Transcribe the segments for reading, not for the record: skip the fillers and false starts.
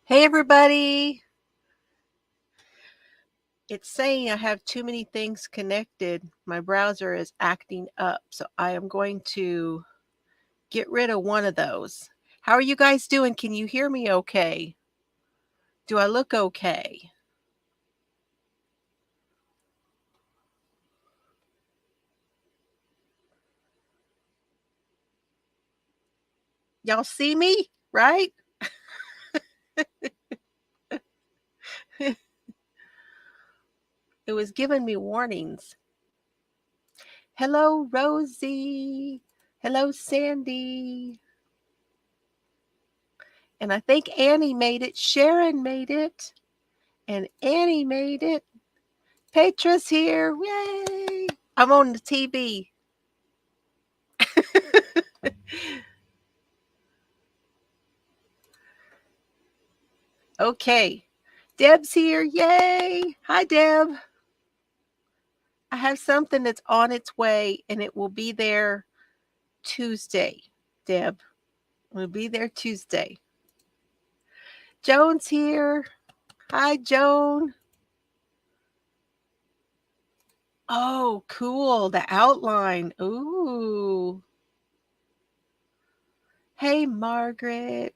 Hey everybody! It's saying I have too many things connected. My browser is acting up, so I am going to get rid of one of those. How are you guys doing? Can you hear me okay? Do I look okay? Y'all see me, right? It was giving me warnings. Hello, Rosie. Hello, Sandy. And I think Annie made it. Sharon made it. And Annie made it. Petra's here. Yay! I'm on the TV. Okay. Deb's here. Yay! Hi, Deb. I have something that's on its way and it will be there Tuesday. Deb, it will be there Tuesday. Joan's here. Hi, Joan. Oh, cool. The outline. Ooh. Hey, Margaret.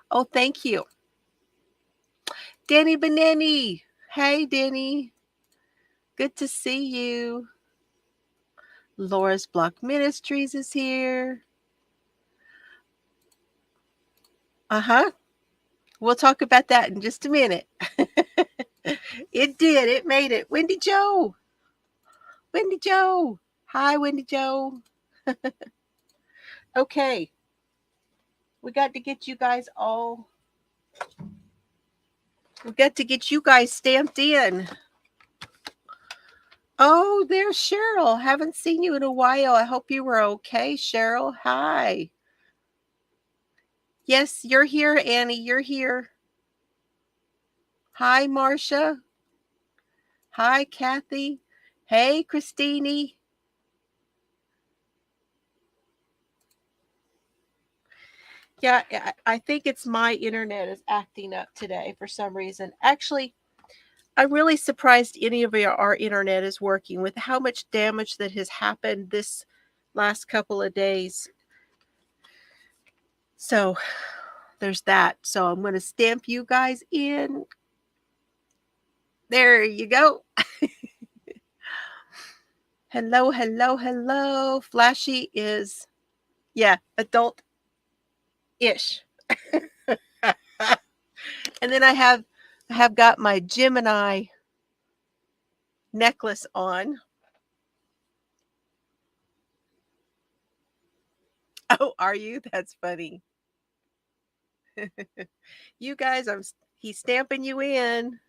Oh, thank you. Danny Benani. Hey, Danny. Good to see you. Laura's Block Ministries is here. Uh-huh. We'll talk about that in just a minute. It did. It made it. Wendy Joe. Wendy Joe. Hi, Wendy Joe. Okay. We got to get you guys all. We got to get you guys stamped in. Oh, there's Cheryl. Haven't seen you in a while. I hope you were okay, Cheryl. Hi. Yes, you're here, Annie. You're here. Hi, Marcia. Hi, Kathy. Hey, Christine. Yeah, I think it's my internet is acting up today for some reason. Actually, I'm really surprised any of our internet is working with how much damage that has happened this last couple of days. So there's that. So I'm going to stamp you guys in. There you go. Hello, hello, hello. Flashy is, yeah, adult-ish. And then I have got my Gemini necklace on. Oh, are you? That's funny. You guys, he's stamping you in.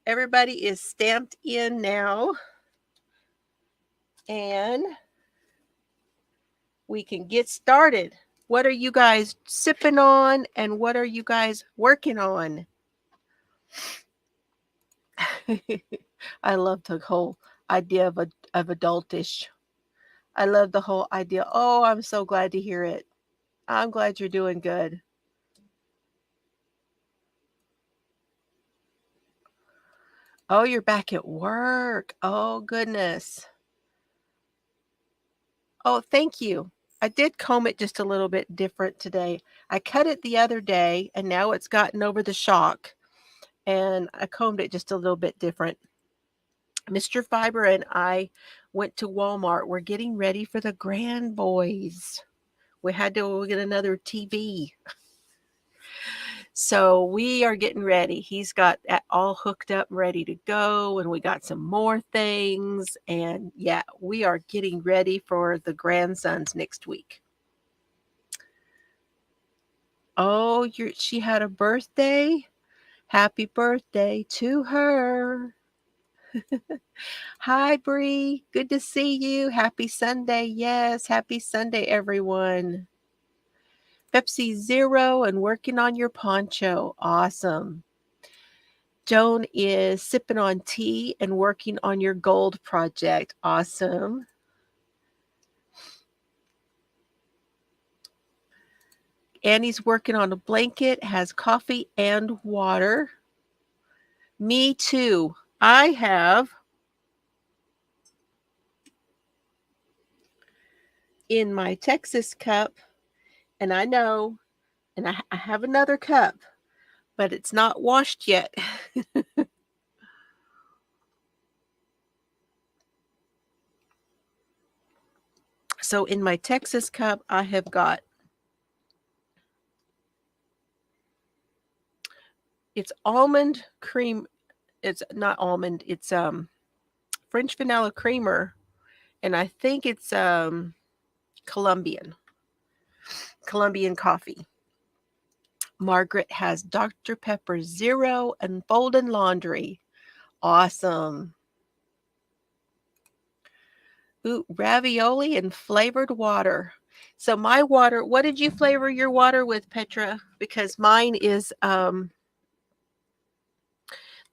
Everybody is stamped in now. And we can get started. What are you guys sipping on and what are you guys working on? I love the whole idea of adultish. I love the whole idea. Oh, I'm so glad to hear it. I'm glad you're doing good. Oh, you're back at work. Oh, goodness. Oh, thank you. I did comb it just a little bit different today. I cut it the other day and now it's gotten over the shock and I combed it just a little bit different. Mr. Fiber and I went to Walmart. We're getting ready for the grand boys. We had to get another TV. So we are getting ready. He's got that all hooked up and ready to go. And we got some more things. And yeah, we are getting ready for the grandsons next week. Oh, she had a birthday. Happy birthday to her. Hi, Bree. Good to see you. Happy Sunday. Yes, happy Sunday, everyone. Pepsi Zero and working on your poncho. Awesome. Joan is sipping on tea and working on your gold project. Awesome. Annie's working on a blanket, has coffee and water. Me too. I have in my Texas cup, and I know, and I have another cup, but it's not washed yet. So in my Texas cup, I have got, it's almond cream. It's not almond, it's French vanilla creamer, and I think it's Colombian coffee. Margaret has Dr. Pepper Zero and Folden Laundry. Awesome. Ooh, ravioli and flavored water. So my water, what did you flavor your water with, Petra? Because mine is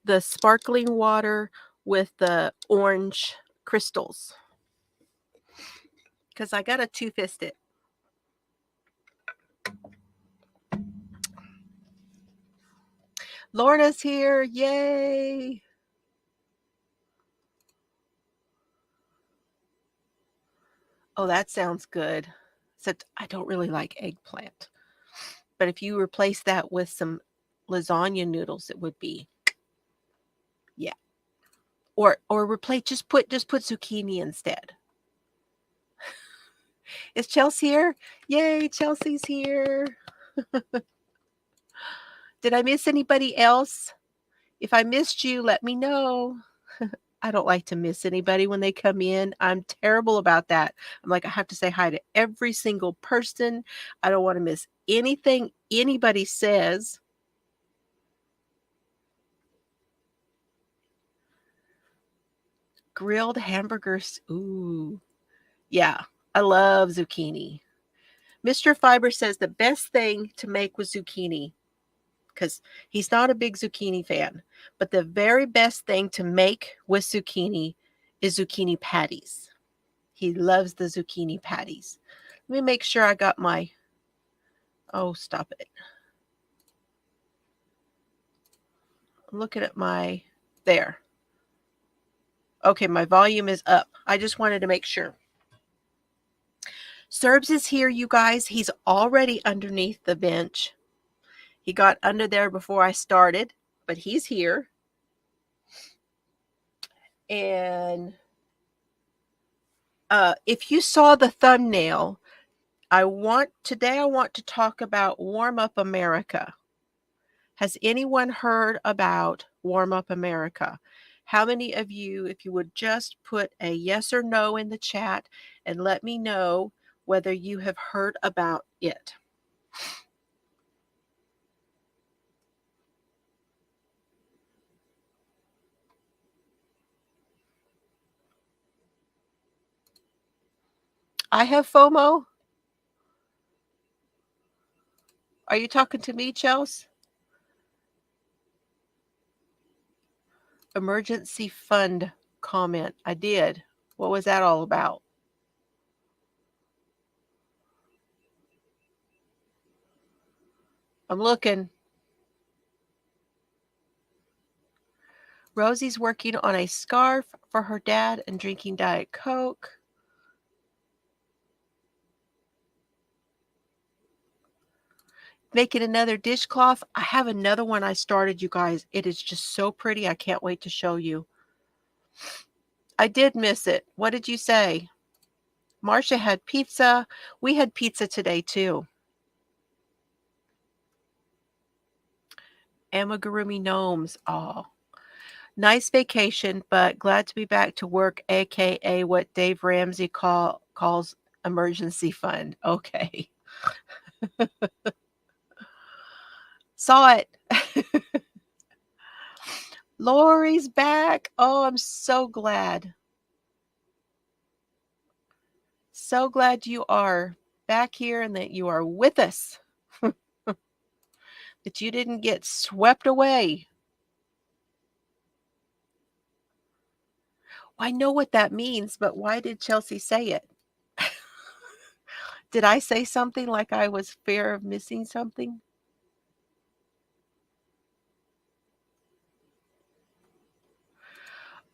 the sparkling water with the orange crystals. Because I got a two-fisted. Lorna's here. Yay. Oh, that sounds good. Except I don't really like eggplant. But if you replace that with some lasagna noodles, it would be, yeah. Or replace, just put zucchini instead. Is Chelsea here? Yay, Chelsea's here. Did I miss anybody else? If I missed you, let me know. I don't like to miss anybody when they come in. I'm terrible about that. I'm like, I have to say hi to every single person. I don't want to miss anything anybody says. Grilled hamburgers. Ooh. Yeah, I love zucchini. Mr. Fiber says the best thing to make with zucchini, because he's not a big zucchini fan, but the very best thing to make with zucchini is zucchini patties. He loves the zucchini patties. Let me make sure I got my, oh, stop it. I'm looking at my, there. Okay, my volume is up. I just wanted to make sure. Serbs is here, you guys. He's already underneath the bench. He got under there before I started, but he's here. And if you saw the thumbnail, today I want to talk about Warm Up America. Has anyone heard about Warm Up America? How many of you, if you would just put a yes or no in the chat and let me know whether you have heard about it. I have FOMO. Are you talking to me, Chels? Emergency fund comment. I did. What was that all about? I'm looking. Rosie's working on a scarf for her dad and drinking Diet Coke. Making another dishcloth. I have another one I started, you guys. It is just so pretty. I can't wait to show you. I did miss it. What did you say? Marcia had pizza. We had pizza today too. Amigurumi gnomes. Oh, nice vacation, but glad to be back to work, aka what Dave Ramsey calls emergency fund. Okay. Saw it. Lori's back. Oh, I'm so glad. So glad you are back here and that you are with us. That you didn't get swept away. I know what that means, but why did Chelsea say it? Did I say something like I was fear of missing something?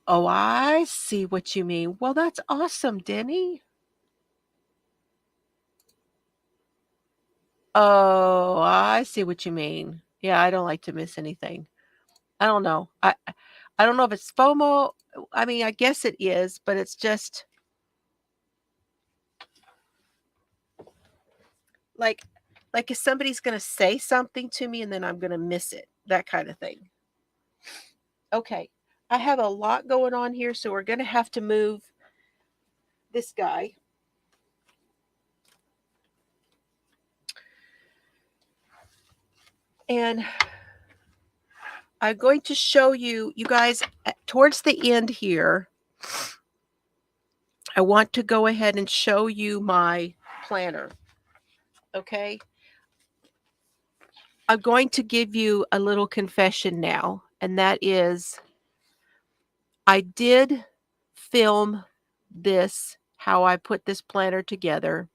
Oh, I see what you mean. Well, that's awesome, Denny. Oh, I see what you mean. Yeah, I don't like to miss anything. I don't know. I don't know if it's FOMO. I mean, I guess it is, but it's just like if somebody's gonna say something to me and then I'm gonna miss it, that kind of thing. Okay, I have a lot going on here, so we're gonna have to move this guy. And I'm going to show you guys, towards the end here, I want to go ahead and show you my planner. Okay? I'm going to give you a little confession now, and that is I did film this, how I put this planner together.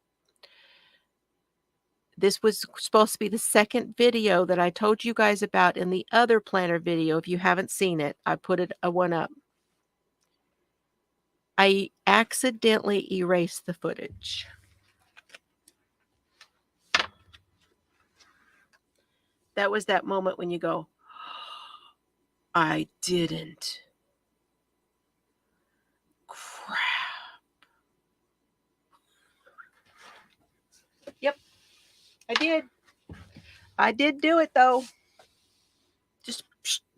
This was supposed to be the second video that I told you guys about in the other planner video. If you haven't seen it, I put a one up. I accidentally erased the footage. That was that moment when you go, I didn't. Crap. Yep, I did. I did do it though. Just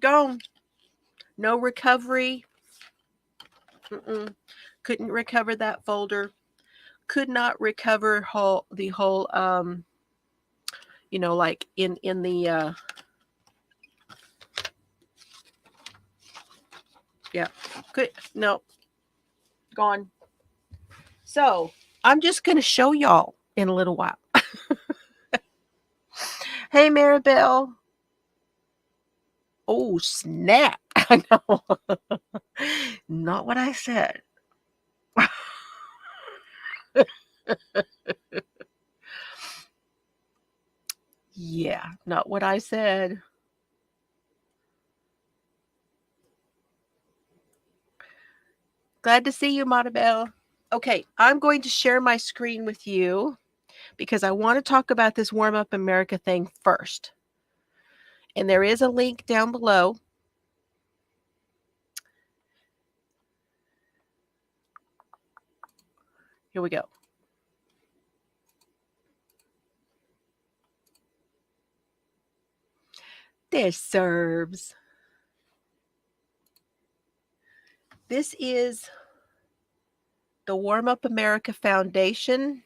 gone. No recovery. Couldn't recover that folder. Could not recover the whole like in the yeah. No. Gone. So, I'm just going to show y'all in a little while. Hey, Maribel. Oh, snap. I know. Not what I said. Yeah, not what I said. Glad to see you, Maribel. Okay, I'm going to share my screen with you because I want to talk about this Warm Up America thing first. And there is a link down below. Here we go. There's Serbs. This is the Warm Up America Foundation.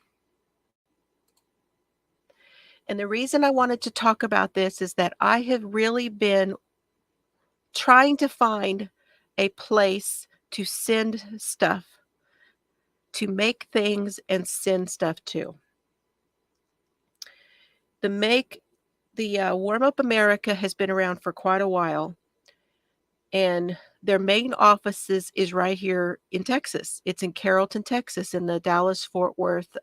And the reason I wanted to talk about this is that I have really been trying to find a place to send stuff, to make things and send stuff to. The Warm Up America has been around for quite a while, and their main offices is right here in Texas. It's in Carrollton, Texas, in the Dallas-Fort Worth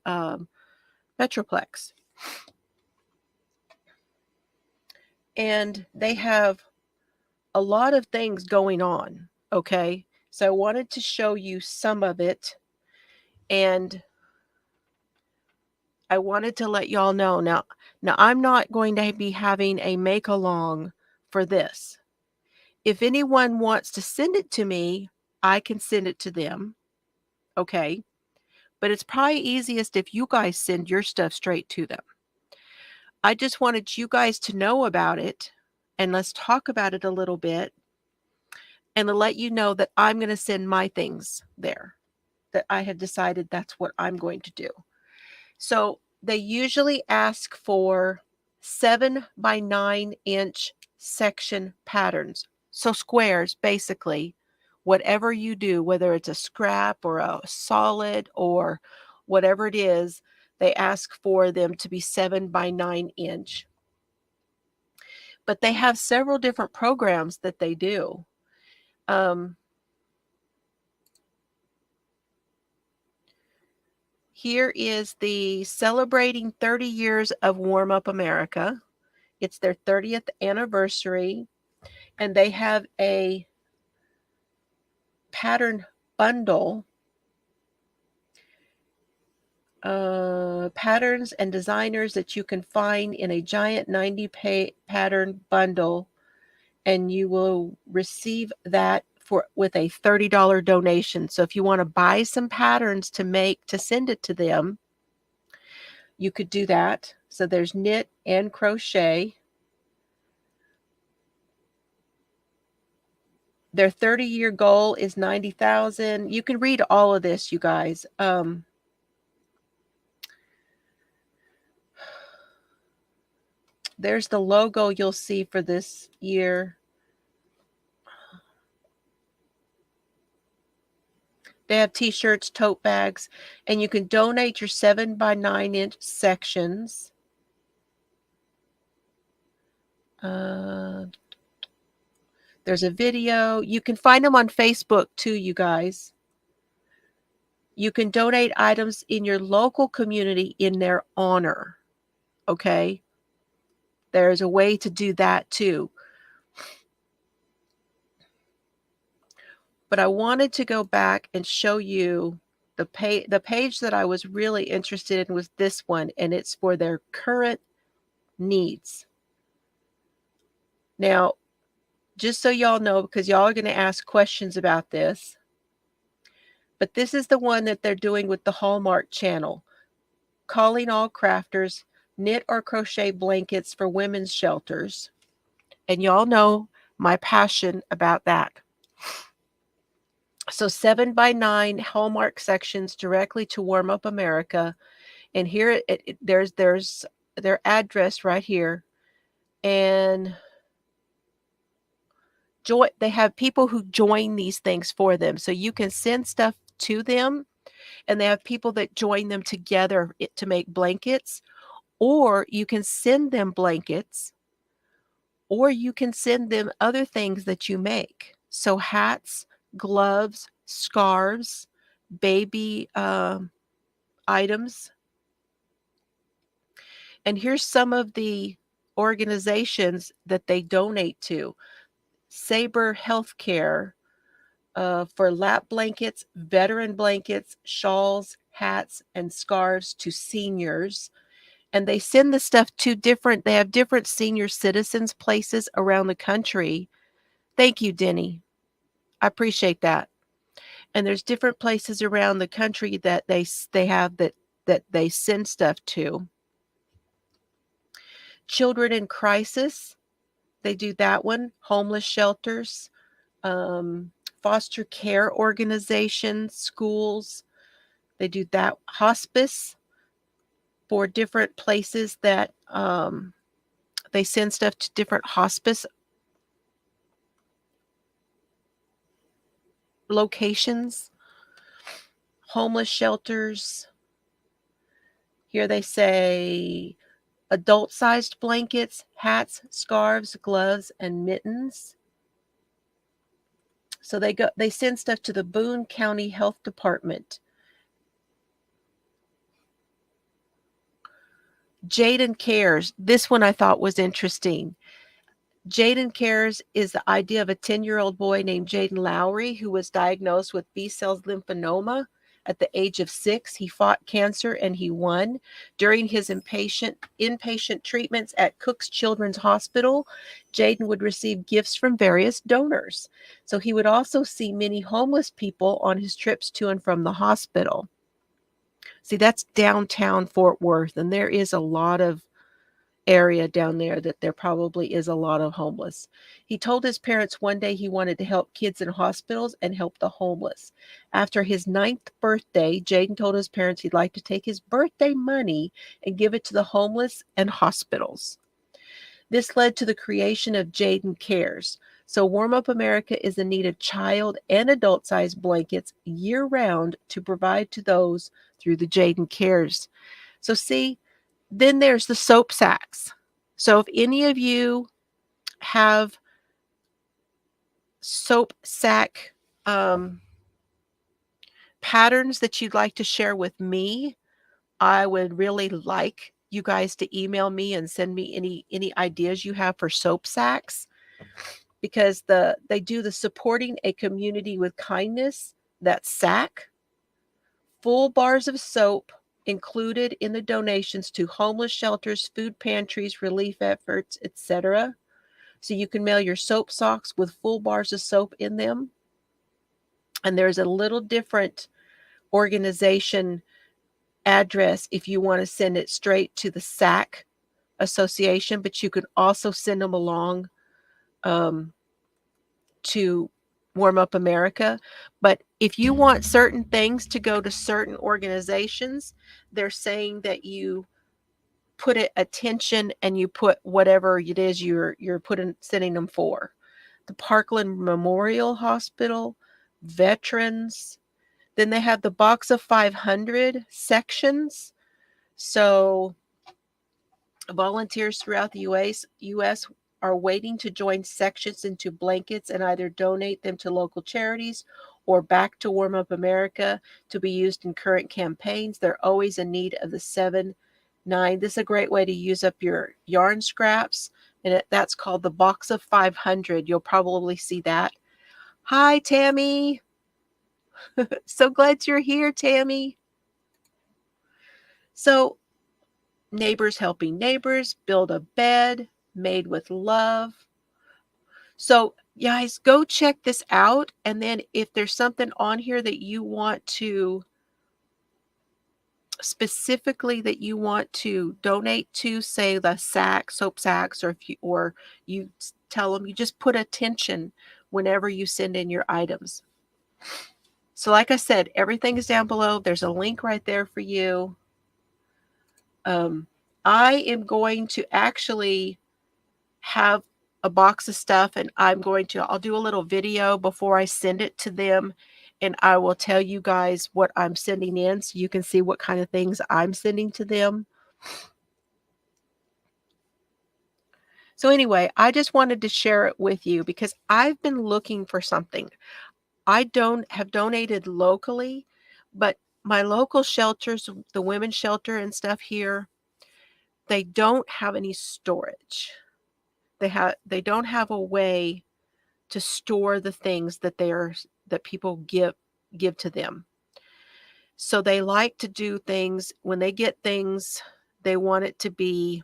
Metroplex. And they have a lot of things going on, okay? So I wanted to show you some of it, and I wanted to let y'all know. Now I'm not going to be having a make-along for this. If anyone wants to send it to me, I can send it to them, okay? But it's probably easiest if you guys send your stuff straight to them. I just wanted you guys to know about it, and let's talk about it a little bit, and to let you know that I'm going to send my things there, that I have decided that's what I'm going to do. So they usually ask for 7 by 9 inch section patterns. So squares, basically, whatever you do, whether it's a scrap or a solid or whatever it is, they ask for them to be 7 by 9 inch. But they have several different programs that they do. Here is the celebrating 30 years of Warm Up America. It's their 30th anniversary, and they have a pattern bundle, patterns and designers that you can find in a giant 90 pattern bundle, and you will receive that with a $30 donation. So if you want to buy some patterns to send it to them, you could do that. So there's knit and crochet. Their 30-year goal is 90,000. You can read all of this, you guys. There's the logo you'll see for this year. They have t-shirts, tote bags, and you can donate your 7x9-inch sections. There's a video. You can find them on Facebook too, you guys. You can donate items in your local community in their honor. Okay? There's a way to do that too. But I wanted to go back and show you the page that I was really interested in was this one, and it's for their current needs. Now, just so y'all know, because y'all are going to ask questions about this, but this is the one that they're doing with the Hallmark Channel. Calling all crafters, knit or crochet blankets for women's shelters. And y'all know my passion about that. So 7x9 Hallmark sections directly to Warm Up America. And here there's their address right here. And they have people who join these things for them. So you can send stuff to them, and they have people that join them together to make blankets, or you can send them blankets, or you can send them other things that you make. So hats, gloves, scarves, baby items. And here's some of the organizations that they donate to. Sabre Healthcare, for lap blankets, veteran blankets, shawls, hats, and scarves to seniors. And they send the stuff to they have different senior citizens places around the country. Thank you, Denny. I appreciate that. And there's different places around the country that they have that they send stuff to. Children in crisis, they do that one. Homeless shelters, foster care organizations, schools, they do that. Hospice, for different places that they send stuff to different hospice locations. Homeless shelters. Here they say adult-sized blankets, hats, scarves, gloves, and mittens. So they send stuff to the Boone County Health Department. Jaden Cares. This one I thought was interesting. Jaden Cares is the idea of a 10-year-old boy named Jaden Lowry who was diagnosed with B-cell lymphoma at the age of 6. He fought cancer and he won. During his inpatient treatments at Cook's Children's Hospital, Jaden would receive gifts from various donors. So he would also see many homeless people on his trips to and from the hospital. See, that's downtown Fort Worth, and there is a lot of area down there that there probably is a lot of homeless. He told his parents one day he wanted to help kids in hospitals and help the homeless. After his 9th birthday, Jaden told his parents he'd like to take his birthday money and give it to the homeless and hospitals. This led to the creation of Jaden Cares. So Warm Up America is in need of child and adult-sized blankets year-round to provide to those through the Jaden Cares. So see, then there's the soap sacks. So if any of you have soap sack patterns that you'd like to share with me, I would really like you guys to email me and send me any ideas you have for soap sacks, because they do the supporting a community with kindness, that sack, full bars of soap included in the donations to homeless shelters, food pantries, relief efforts, etc. So you can mail your soap socks with full bars of soap in them. And there's a little different organization address if you want to send it straight to the SAC association, but you can also send them along to Warm Up America. But if you want certain things to go to certain organizations, they're saying that you put it attention and you put whatever it is you're sending them for. The Parkland Memorial Hospital, veterans. Then they have the Box of 500 sections. So volunteers throughout the US are waiting to join sections into blankets and either donate them to local charities or back to Warm Up America to be used in current campaigns. They're always in need of the 7-9. This is a great way to use up your yarn scraps, and that's called the Box of 500. You'll probably see that. Hi, Tammy. So glad you're here, Tammy. So, neighbors helping neighbors, build a bed made with love. So, guys, go check this out. And then if there's something on here that you want to specifically that you want to donate to, say the soap sacks, or if you tell them, you just put attention whenever you send in your items. So like I said, everything is down below. There's a link right there for you. I am going to actually have a box of stuff, and I'll do a little video before I send it to them, and I will tell you guys what I'm sending in so you can see what kind of things I'm sending to them. So anyway, I just wanted to share it with you because I've been looking for something. I don't have donated locally, but my local shelters, the women's shelter and stuff here, they don't have any storage. They don't have a way to store the things that people give to them. So they like to do things when they get things, they want it to be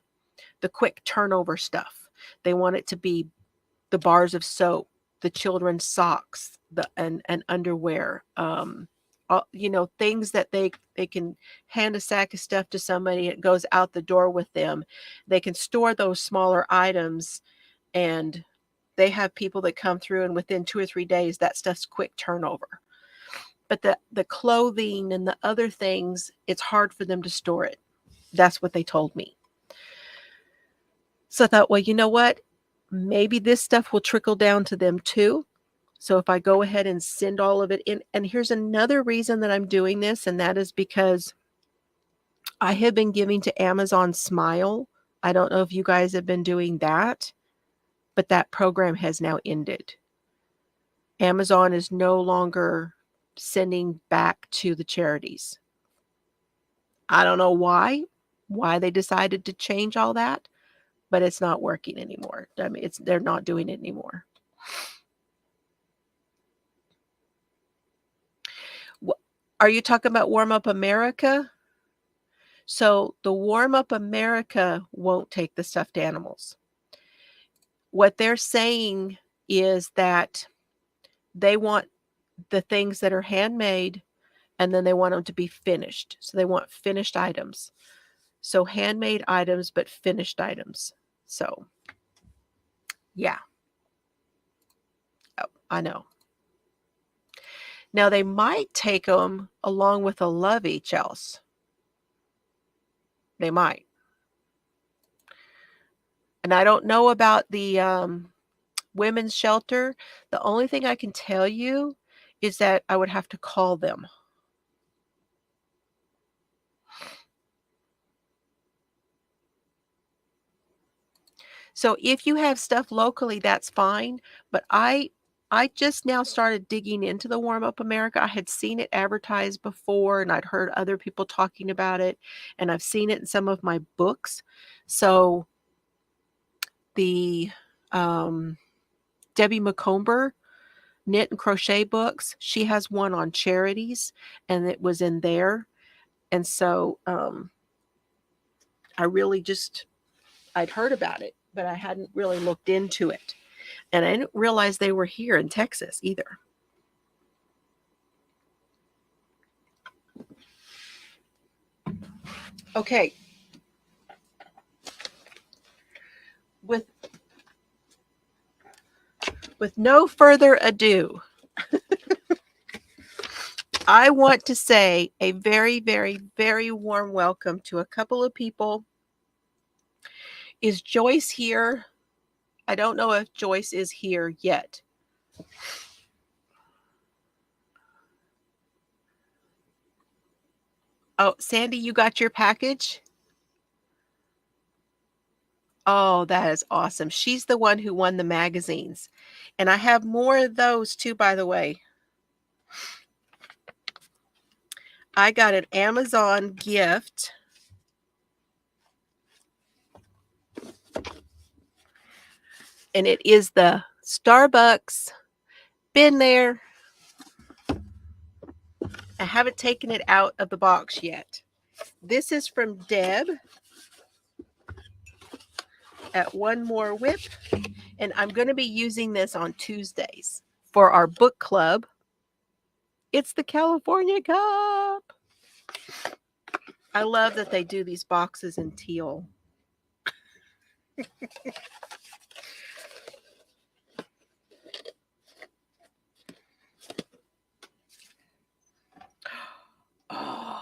the quick turnover stuff. They want it to be the bars of soap, the children's socks, and underwear. Things that they can hand a sack of stuff to somebody, it goes out the door with them. They can store those smaller items, and they have people that come through, and within 2 or 3 days, that stuff's quick turnover. But the clothing and the other things, it's hard for them to store it. That's what they told me. So I thought, well, you know what? Maybe this stuff will trickle down to them too. So if I go ahead and send all of it in, and here's another reason that I'm doing this, and that is because I have been giving to Amazon Smile. I don't know if you guys have been doing that, but that program has now ended. Amazon is no longer sending back to the charities. I don't know why they decided to change all that, but it's not working anymore. I mean, they're not doing it anymore. Are you talking about Warm Up America? So the Warm Up America won't take the stuffed animals. What they're saying is that they want the things that are handmade, and then they want them to be finished. So they want finished items. So handmade items, but finished items. So, yeah. Oh, I know. Now, they might take them along with a love each else. They might. And I don't know about the women's shelter. The only thing I can tell you is that I would have to call them. So if you have stuff locally, that's fine. But I I just now started digging into the Warm Up America. I had seen it advertised before and I'd heard other people talking about it, and I've seen it in some of my books. So the Debbie McComber knit and crochet books, she has one on charities, and it was in there. And so I really just, I'd heard about it, but I hadn't really looked into it. And I didn't realize they were here in Texas either. Okay. With no further ado, I want to say a very, very, very warm welcome to a couple of people. Is Joyce here? I don't know if Joyce is here yet. Oh, Sandy, you got your package? Oh, that is awesome. She's the one who won the magazines. And I have more of those too, by the way. I got an Amazon gift. And it is the Starbucks. Been there. I haven't taken it out of the box yet. This is from Deb at One More Whip. And I'm going to be using this on Tuesdays for our book club. It's the California Cup. I love that they do these boxes in teal. Oh.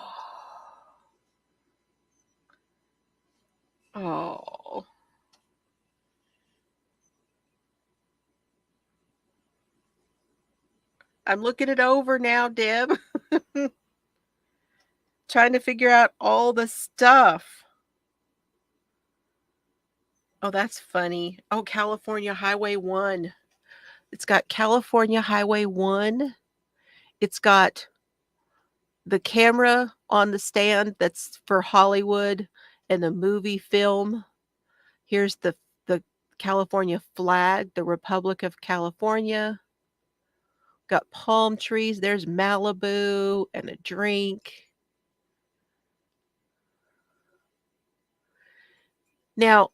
Oh. I'm looking it over now, Deb. Trying to figure out all the stuff. Oh, that's funny. Oh, California Highway 1. It's got California Highway 1. It's got the camera on the stand that's for Hollywood and the movie film. Here's the California flag, the Republic of California. Got palm trees. There's Malibu and a drink. Now,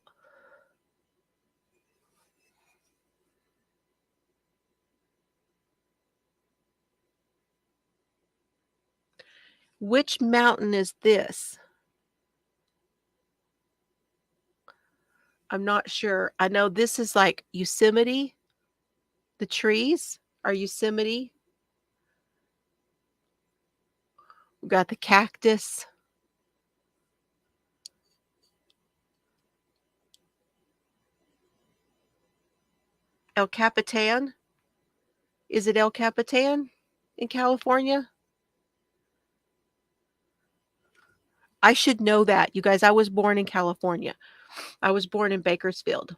which mountain is this? I'm not sure. I know this is like Yosemite. The trees are Yosemite. We've got the cactus. El Capitan. Is it El Capitan in California? I should know that. You guys, I was born in California. I was born in Bakersfield.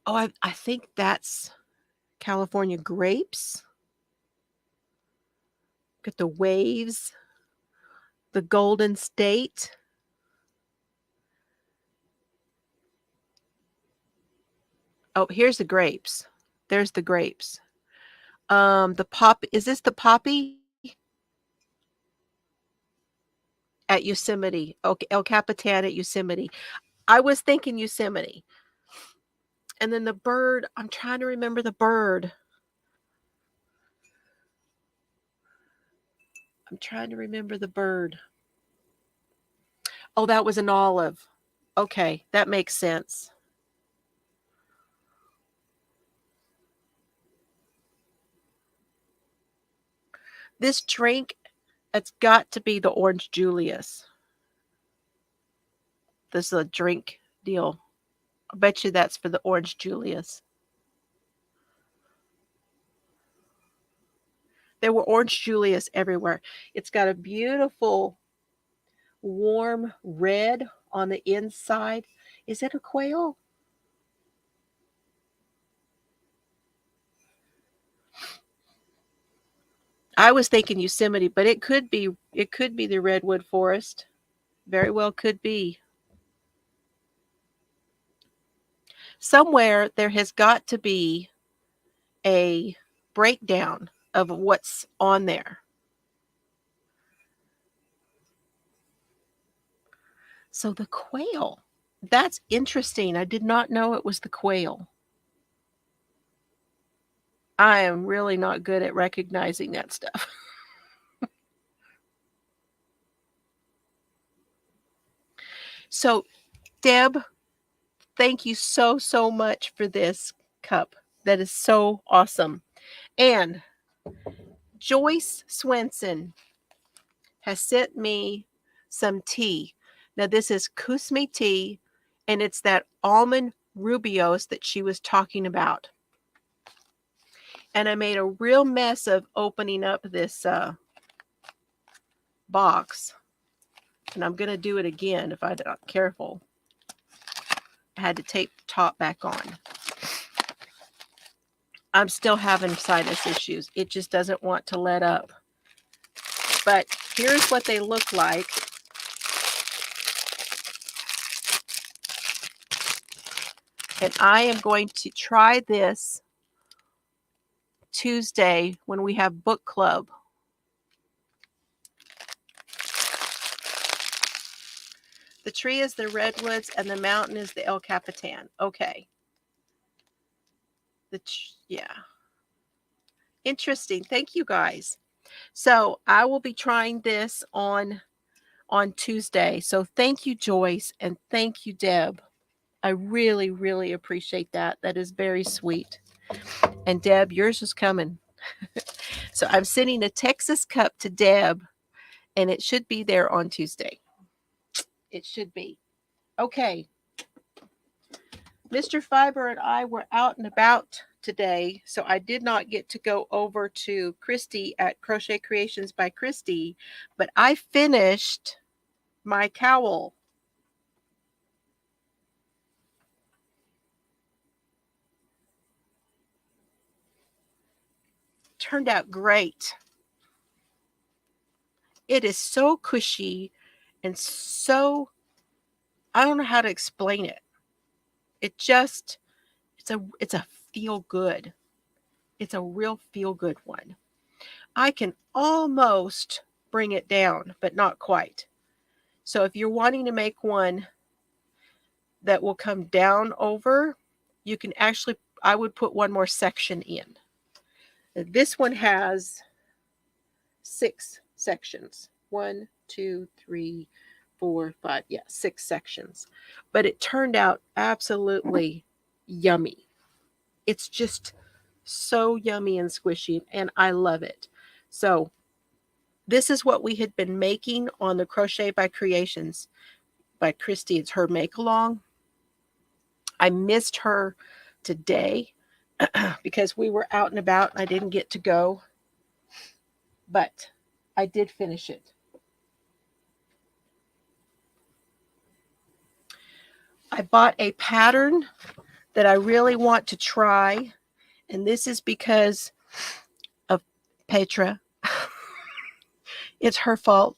Oh, I think that's California grapes. Got the waves. The Golden State. Oh, here's the grapes. There's the grapes. The pop, is this the poppy? At Yosemite. Okay, El Capitan at Yosemite. I was thinking Yosemite. And then the bird, I'm trying to remember the bird. I'm trying to remember the bird. Oh, that was an olive. Okay, that makes sense. This drink, it's got to be the Orange Julius. This is a drink deal. I bet you that's for the Orange Julius. There were Orange Julius everywhere. It's got a beautiful warm red on the inside. Is it a quail? I was thinking Yosemite, but it could be the redwood forest. Very well could be. Somewhere there has got to be a breakdown of what's on there. So the quail. That's interesting. I did not know it was the quail. I am really not good at recognizing that stuff. So, Deb, thank you so, so much for this cup. That is so awesome. And Joyce Swenson has sent me some tea. Now, this is Kusmi tea, and it's that almond rubiose that she was talking about. And I made a real mess of opening up this box. And I'm going to do it again if I'm not careful. I had to tape the top back on. I'm still having sinus issues. It just doesn't want to let up. But here's what they look like. And I am going to try this Tuesday when we have book club. The tree is the redwoods and the mountain is the El Capitan. Okay. Yeah. Interesting. Thank you guys. So I will be trying this on Tuesday. So thank you, Joyce, and thank you, Deb. I really, really appreciate that. That is very sweet. And Deb, yours is coming. So I'm sending a Texas cup to Deb, and it should be there on Tuesday. It should be. Okay. Mr. Fiber and I were out and about today, so I did not get to go over to Christy at Crochet Creations by Christy, but I finished my cowl. Turned out great. It is so cushy and so, I don't know how to explain it. It just, it's a feel good. It's a real feel good one. I can almost bring it down, but not quite. So if you're wanting to make one that will come down over, you can actually, I would put one more section in. This one has 6 sections. 1, 2, 3, 4, 5. Yeah, 6 sections. But it turned out absolutely yummy. It's just so yummy and squishy, and I love it. So this is what we had been making on the Crochet by Creations by Christy. It's her make along. I missed her today because we were out and about and I didn't get to go, but I did finish it. I bought a pattern that I really want to try, and this is because of Petra. It's her fault.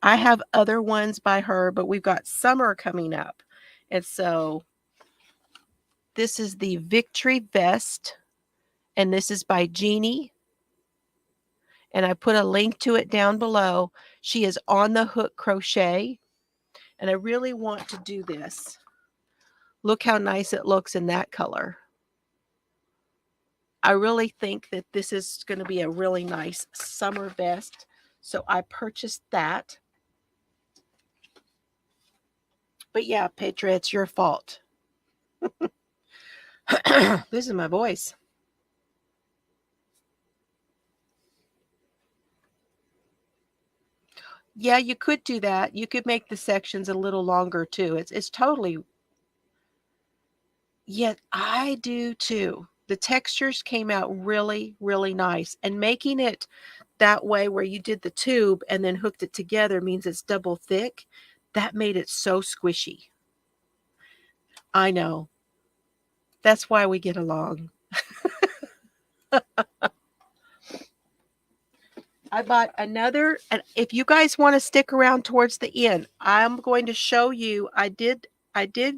I have other ones by her, but we've got summer coming up. And so this is the Victory Vest, and this is by Jeannie. And I put a link to it down below. She is on the hook crochet, and I really want to do this. Look how nice it looks in that color. I really think that this is going to be a really nice summer vest. So I purchased that. But yeah, Petra, it's your fault. This is my voice. Yeah, you could do that. You could make the sections a little longer too. It's totally. Yeah, I do too. The textures came out really, really nice. And making it that way where you did the tube and then hooked it together means it's double thick. That made it so squishy. I know. That's why we get along. I bought another, and if you guys want to stick around towards the end, I'm going to show you. I did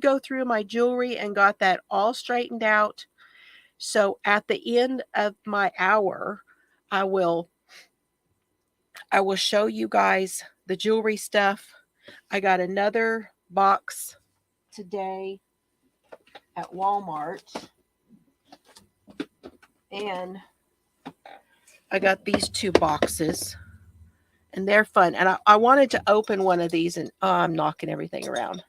go through my jewelry and got that all straightened out. So at the end of my hour, I will show you guys the jewelry stuff. I got another box today at Walmart, and I got these two boxes, and they're fun. And I wanted to open one of these, and I'm knocking everything around.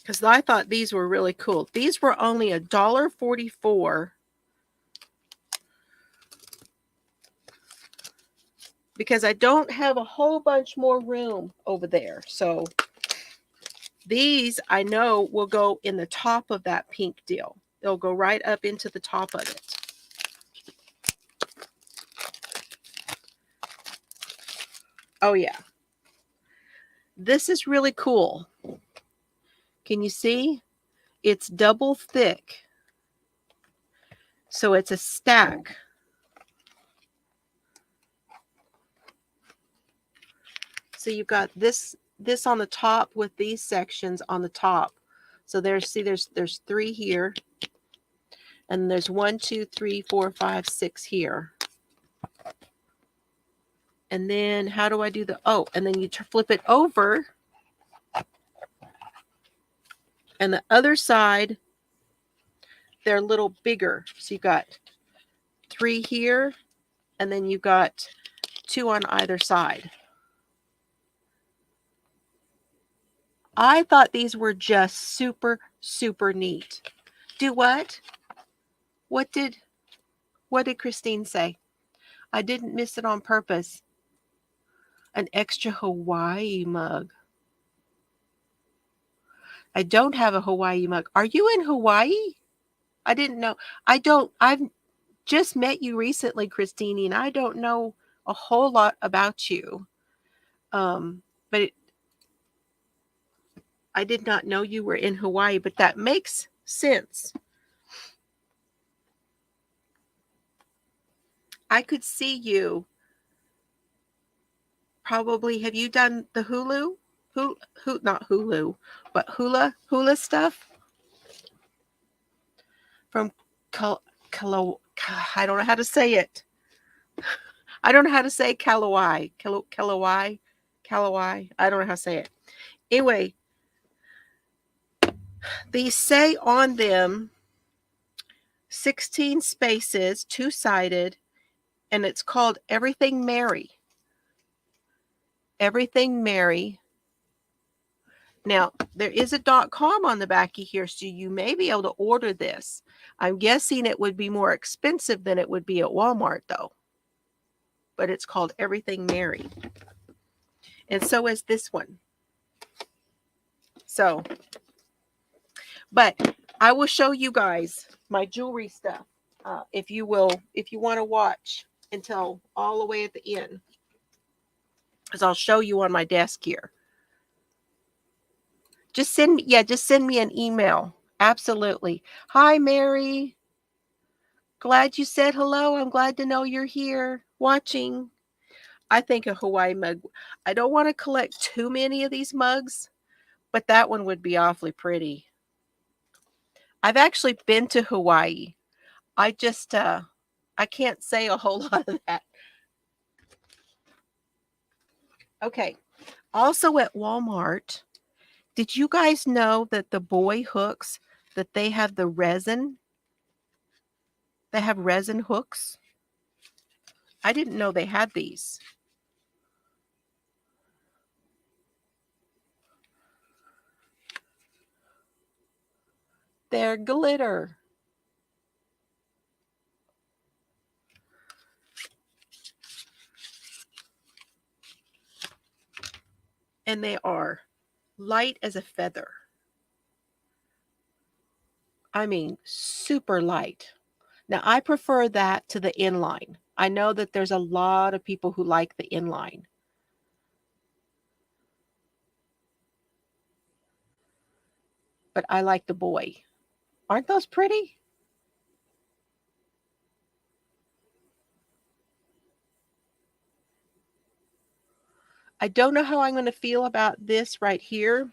Because I thought these were really cool. These were only $1.44 because I don't have a whole bunch more room over there. So these I know will go in the top of that pink deal. They'll go right up into the top of it. Oh yeah. This is really cool. Can you see? It's double thick. So it's a stack. So you've got this on the top with these sections on the top. So there's 3 here. And there's 1, 2, 3, 4, 5, 6 here. And then how do I do the, oh, and then you flip it over. And the other side, they're a little bigger. So you got 3 here, and then you got 2 on either side. I thought these were just super, super neat. Do what? What did Christine say? I didn't miss it on purpose. An extra Hawaii mug. I don't have a Hawaii mug. Are you in Hawaii? I didn't know. I've just met you recently, Christine, and I don't know a whole lot about you. But I did not know you were in Hawaii, but that makes sense. I could see you. Probably, have you done the not Hulu, but hula stuff? From I don't know how to say it. I don't know how to say Kalawai. Kalawai. I don't know how to say it. Anyway, they say on them 16 spaces, 2-sided, and it's called Everything Mary. Everything Mary. Now, there is a .com on the back of here, so you may be able to order this. I'm guessing it would be more expensive than it would be at Walmart, though. But it's called Everything Mary. And so is this one. So, but I will show you guys my jewelry stuff, if you want to watch until all the way at the end. Because I'll show you on my desk here. Just send me an email. Absolutely. Hi, Mary. Glad you said hello. I'm glad to know you're here watching. I think a Hawaii mug. I don't want to collect too many of these mugs, but that one would be awfully pretty. I've actually been to Hawaii. I just, I can't say a whole lot of that. Okay. Also at Walmart, did you guys know that the boy hooks, that they have the resin? They have resin hooks. I didn't know they had these. They're glitter. And they are light as a feather. I mean, super light. Now, I prefer that to the inline. I know that there's a lot of people who like the inline. but I like the boy. Aren't those pretty? I don't know how I'm going to feel about this right here.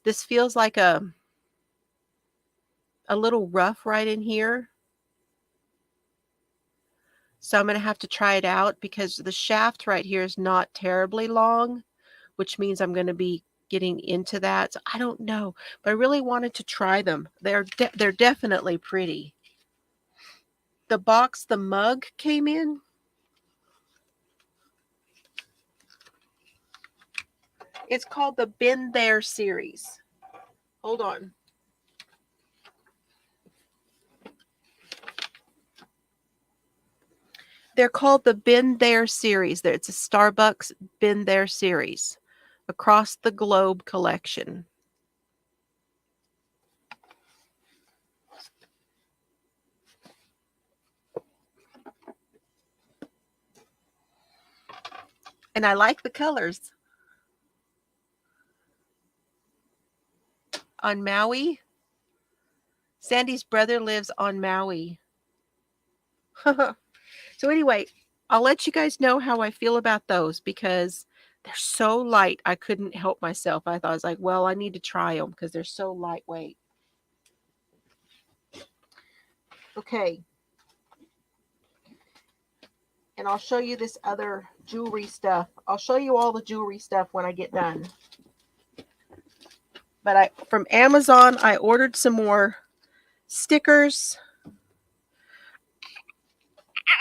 This feels like a little rough right in here. So I'm going to have to try it out because the shaft right here is not terribly long, which means I'm going to be getting into that. So I don't know, but I really wanted to try them. They're definitely pretty. The box the mug came in. It's called the Been There series. Hold on. They're called the Been There series. It's a Starbucks Been There series. Across the Globe collection. And I like the colors. On Maui. Sandy's brother lives on Maui. So anyway, I'll let you guys know how I feel about those because they're so light. I couldn't help myself. I was like, well, I need to try them because they're so lightweight. Okay. And I'll show you this other jewelry stuff. I'll show you all the jewelry stuff when I get done. But from Amazon, I ordered some more stickers.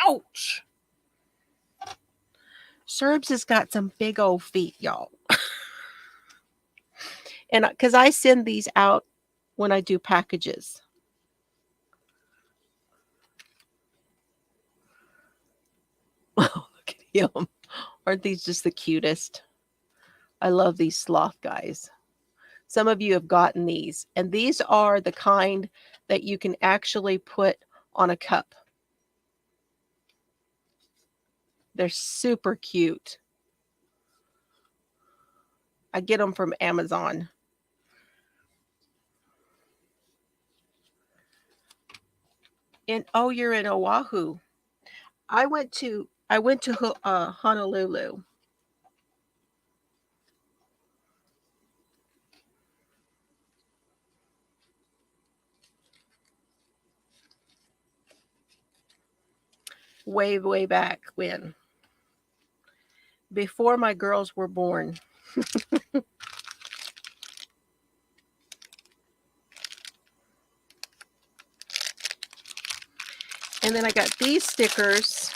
Ouch! Serbs has got some big old feet, y'all. And because I send these out when I do packages. Oh, look at him. Aren't these just the cutest? I love these sloth guys. Some of you have gotten these, and these are the kind that you can actually put on a cup. They're super cute. I get them from Amazon. And oh, you're in Oahu. I went to Honolulu. Way back when. Before my girls were born. And then I got these stickers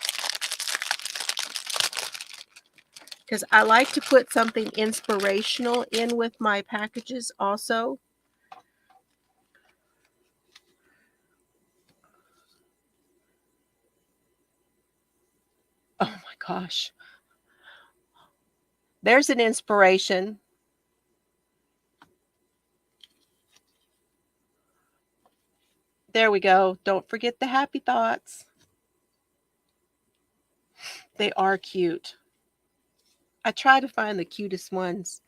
because I like to put something inspirational in with my packages also. Oh my gosh. There's an inspiration. There we go. Don't forget the happy thoughts. They are cute. I try to find the cutest ones.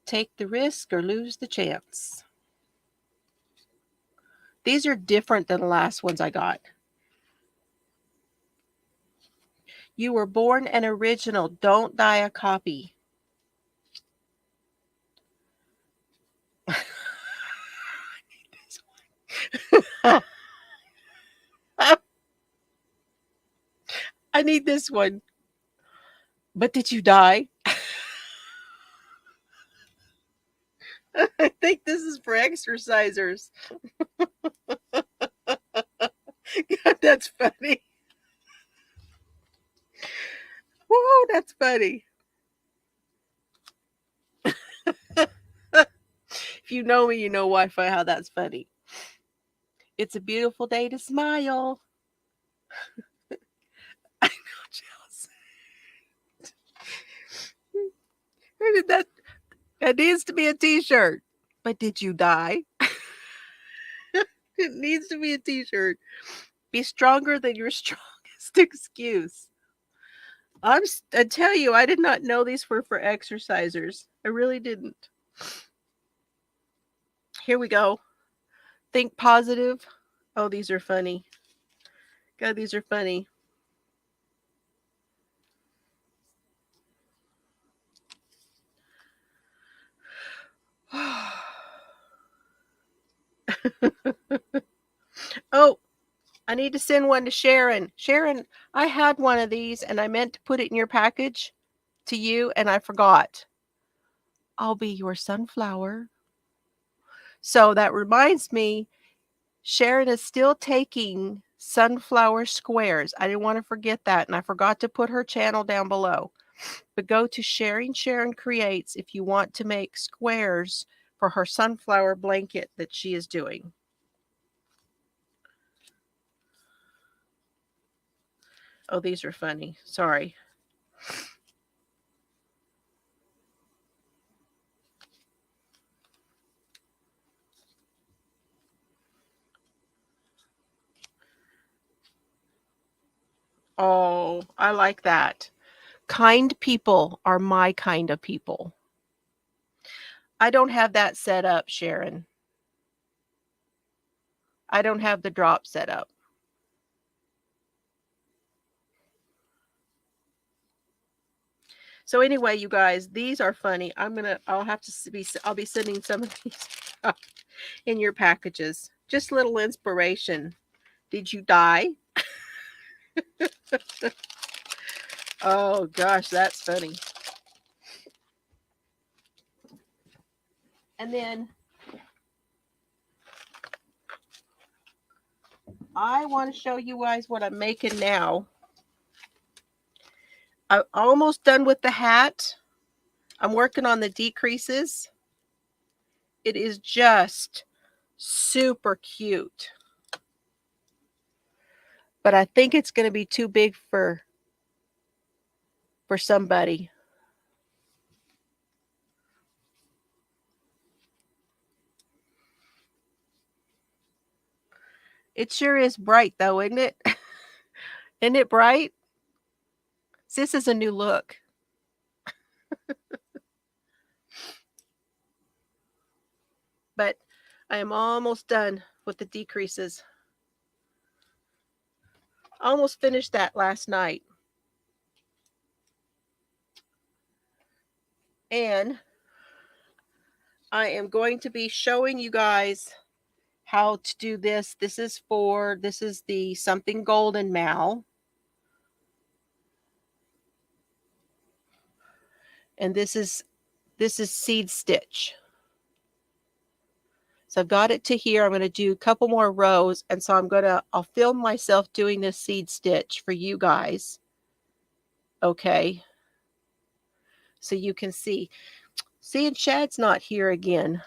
Take the risk or lose the chance. These are different than the last ones I got. You were born an original. Don't die a copy. I need this one. I need this one. But did you die? I think this is for exercisers. God, that's funny. Whoa, that's funny. If you know me, you know Wi-Fi how that's funny. It's a beautiful day to smile. I know, Chelsea. Where did that? That needs to be a T-shirt. But did you die? It needs to be a T-shirt. Be stronger than your strongest excuse. I tell you, I did not know these were for exercisers. I really didn't. Here we go. Think positive. Oh, these are funny. God, these are funny. Oh, I need to send one to Sharon. Sharon, I had one of these and I meant to put it in your package to you and I forgot. I'll be your sunflower. So that reminds me, Sharon is still taking sunflower squares. I didn't want to forget that and I forgot to put her channel down below. But go to Sharon Creates if you want to make squares for her sunflower blanket that she is doing. Oh, these are funny. Sorry. Oh, I like that. Kind people are my kind of people. I don't have that set up, Sharon. I don't have the drop set up. So anyway, you guys, these are funny. I'll be sending some of these in your packages. Just a little inspiration. Did you die? Oh gosh, that's funny. And then I want to show you guys what I'm making now. I'm almost done with the hat. I'm working on the decreases. It is just super cute. But I think it's going to be too big for somebody. It sure is bright though, isn't it? Isn't it bright? This is a new look. But I am almost done with the decreases. Almost finished that last night. And I am going to be showing you guys how to do this. This is the Something Golden Mal. And this is seed stitch. So I've got it to here. I'm going to do a couple more rows. And so I'll film myself doing this seed stitch for you guys. Okay. So you can see. See, and Shad's not here again.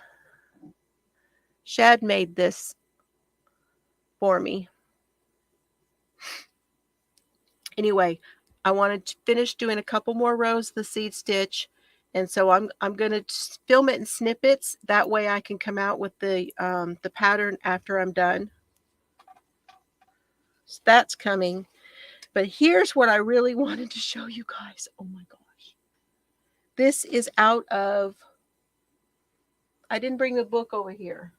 Shad made this for me. Anyway, I wanted to finish doing a couple more rows of the seed stitch. And so I'm going to film it in snippets. That way I can come out with the pattern after I'm done. So that's coming. But here's what I really wanted to show you guys. Oh my gosh. This is out of, I didn't bring the book over here.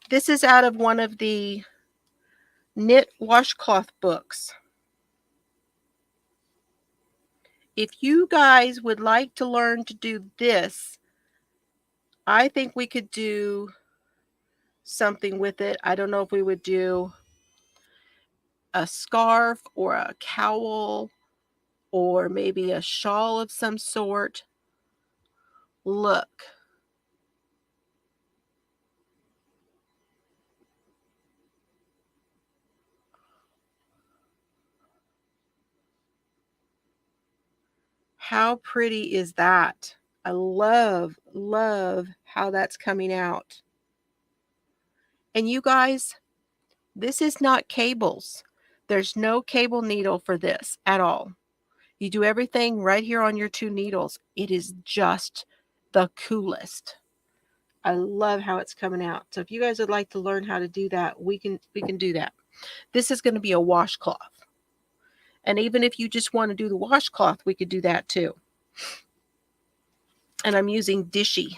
This is out of one of the knit washcloth books. If you guys would like to learn to do this, I think we could do something with it. I don't know if we would do a scarf or a cowl or maybe a shawl of some sort. Look. How pretty is that? I love how that's coming out. And you guys, this is not cables. There's no cable needle for this at all. You do everything right here on your 2 needles. It is just the coolest. I love how it's coming out. So if you guys would like to learn how to do that, we can do that. This is going to be a washcloth. And even if you just want to do the washcloth, we could do that too. And I'm using Dishy.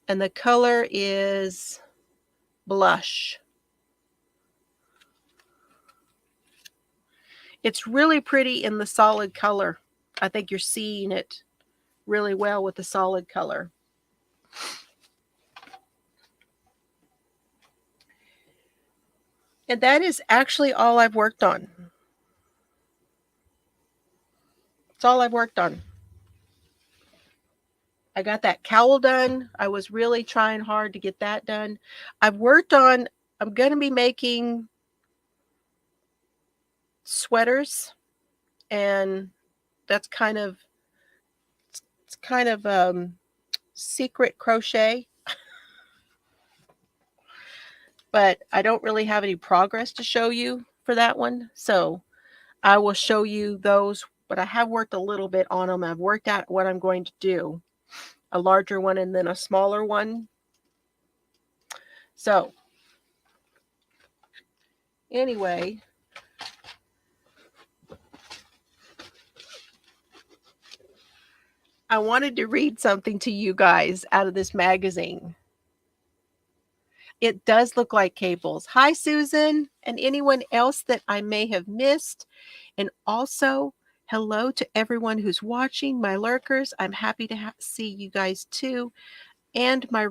And the color is blush. It's really pretty in the solid color. I think you're seeing it really well with the solid color. And that is actually all I've worked on. That's all I've worked on. I got that cowl done. I was really trying hard to get that done. I'm going to be making sweaters, and that's it's kind of secret crochet, but I don't really have any progress to show you for that one. So I will show you those, but I have worked a little bit on them. I've worked out what I'm going to do, a larger one and then a smaller one. So anyway, I wanted to read something to you guys out of this magazine. It does look like cables. Hi, Susan, and anyone else that I may have missed. And also, hello to everyone who's watching, my lurkers. I'm happy to see you guys too. And my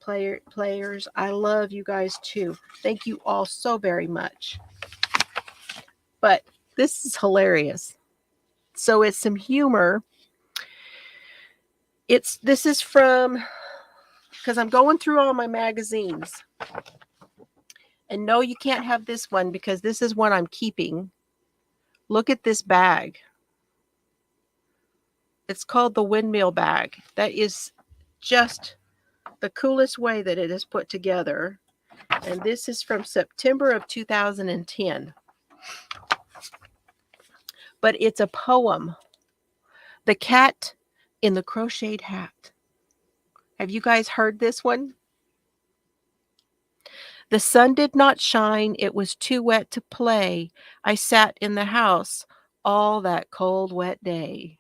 players. I love you guys too. Thank you all so very much. But this is hilarious. So it's some humor. This is from, because I'm going through all my magazines. And no, you can't have this one because this is one I'm keeping. Look at this bag. It's called the windmill bag. That is just the coolest way that it is put together. And this is from September of 2010. But it's a poem. The Cat in the Crocheted Hat. Have you guys heard this one? The sun did not shine, it was too wet to play. I sat in the house all that cold, wet day.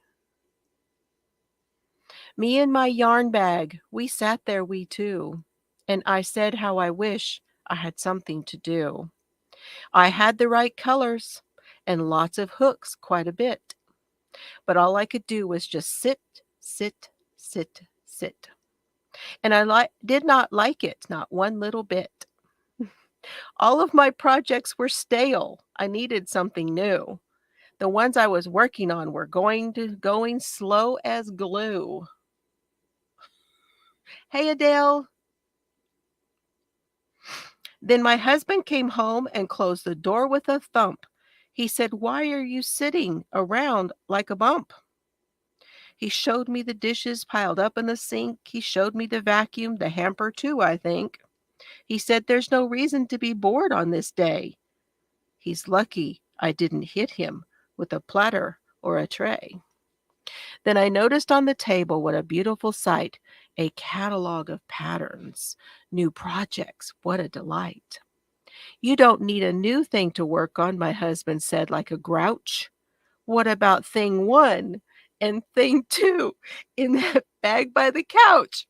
Me and my yarn bag, we sat there, we two. And I said how I wish I had something to do. I had the right colors and lots of hooks, quite a bit. But all I could do was just sit, sit, sit, sit. And I did not like it, not one little bit. All of my projects were stale. I needed something new. The ones I was working on were going slow as glue. Hey, Adele. Then my husband came home and closed the door with a thump. He said, "Why are you sitting around like a bump?" He showed me the dishes piled up in the sink. He showed me the vacuum, the hamper too, I think. He said, "There's no reason to be bored on this day." He's lucky I didn't hit him with a platter or a tray. Then I noticed on the table what a beautiful sight, a catalog of patterns, new projects, what a delight. "You don't need a new thing to work on," my husband said like a grouch. "What about thing one and thing two in that bag by the couch?"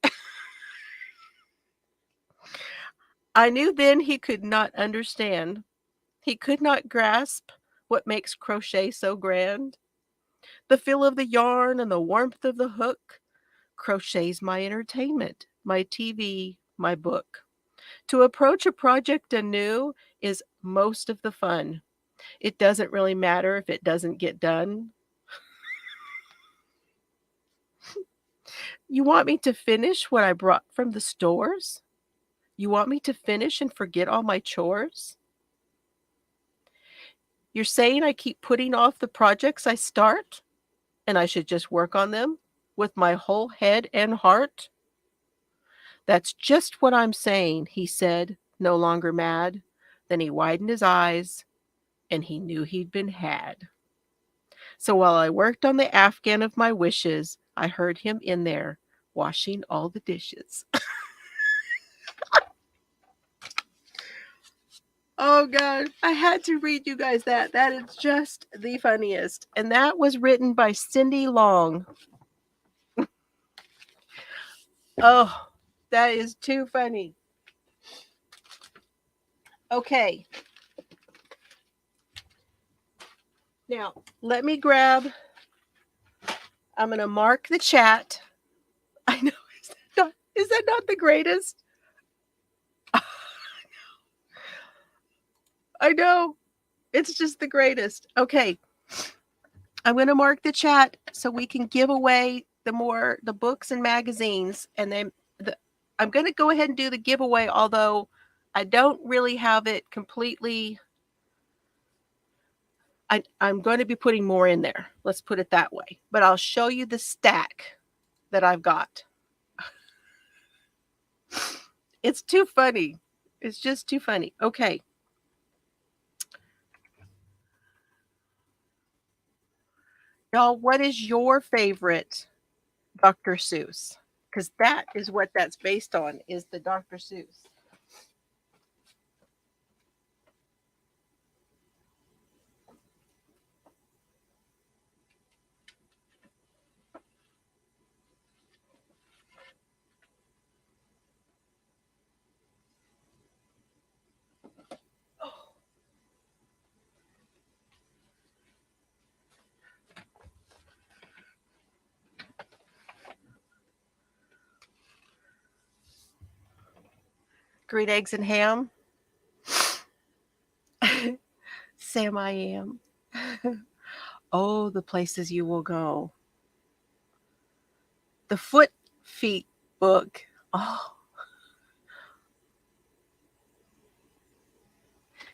I knew then he could not understand. He could not grasp what makes crochet so grand. The feel of the yarn and the warmth of the hook. Crochet's my entertainment, my TV, my book. To approach a project anew is most of the fun. It doesn't really matter if it doesn't get done. You want me to finish what I brought from the stores? You want me to finish and forget all my chores? You're saying I keep putting off the projects I start, and I should just work on them with my whole head and heart? That's just what I'm saying, he said, no longer mad. Then he widened his eyes, and he knew he'd been had. So while I worked on the Afghan of my wishes, I heard him in there washing all the dishes. Oh God, I had to read you guys that. That is just the funniest. And that was written by Cindy Long. Oh, That is too funny. Okay. Now, let me grab, I'm going to mark the chat. I know. Is that not the greatest? I know. It's just the greatest. Okay. I'm going to mark the chat so we can give away the books and magazines, and then I'm going to go ahead and do the giveaway, although I don't really have it completely. I'm going to be putting more in there. Let's put it that way. But I'll show you the stack that I've got. It's too funny. It's just too funny. Okay. Y'all, what is your favorite Dr. Seuss? Because that is what that's based on, is the Dr. Seuss. Green eggs and ham. Sam, I am. Oh, the places you will go. The Foot Feet book. Oh.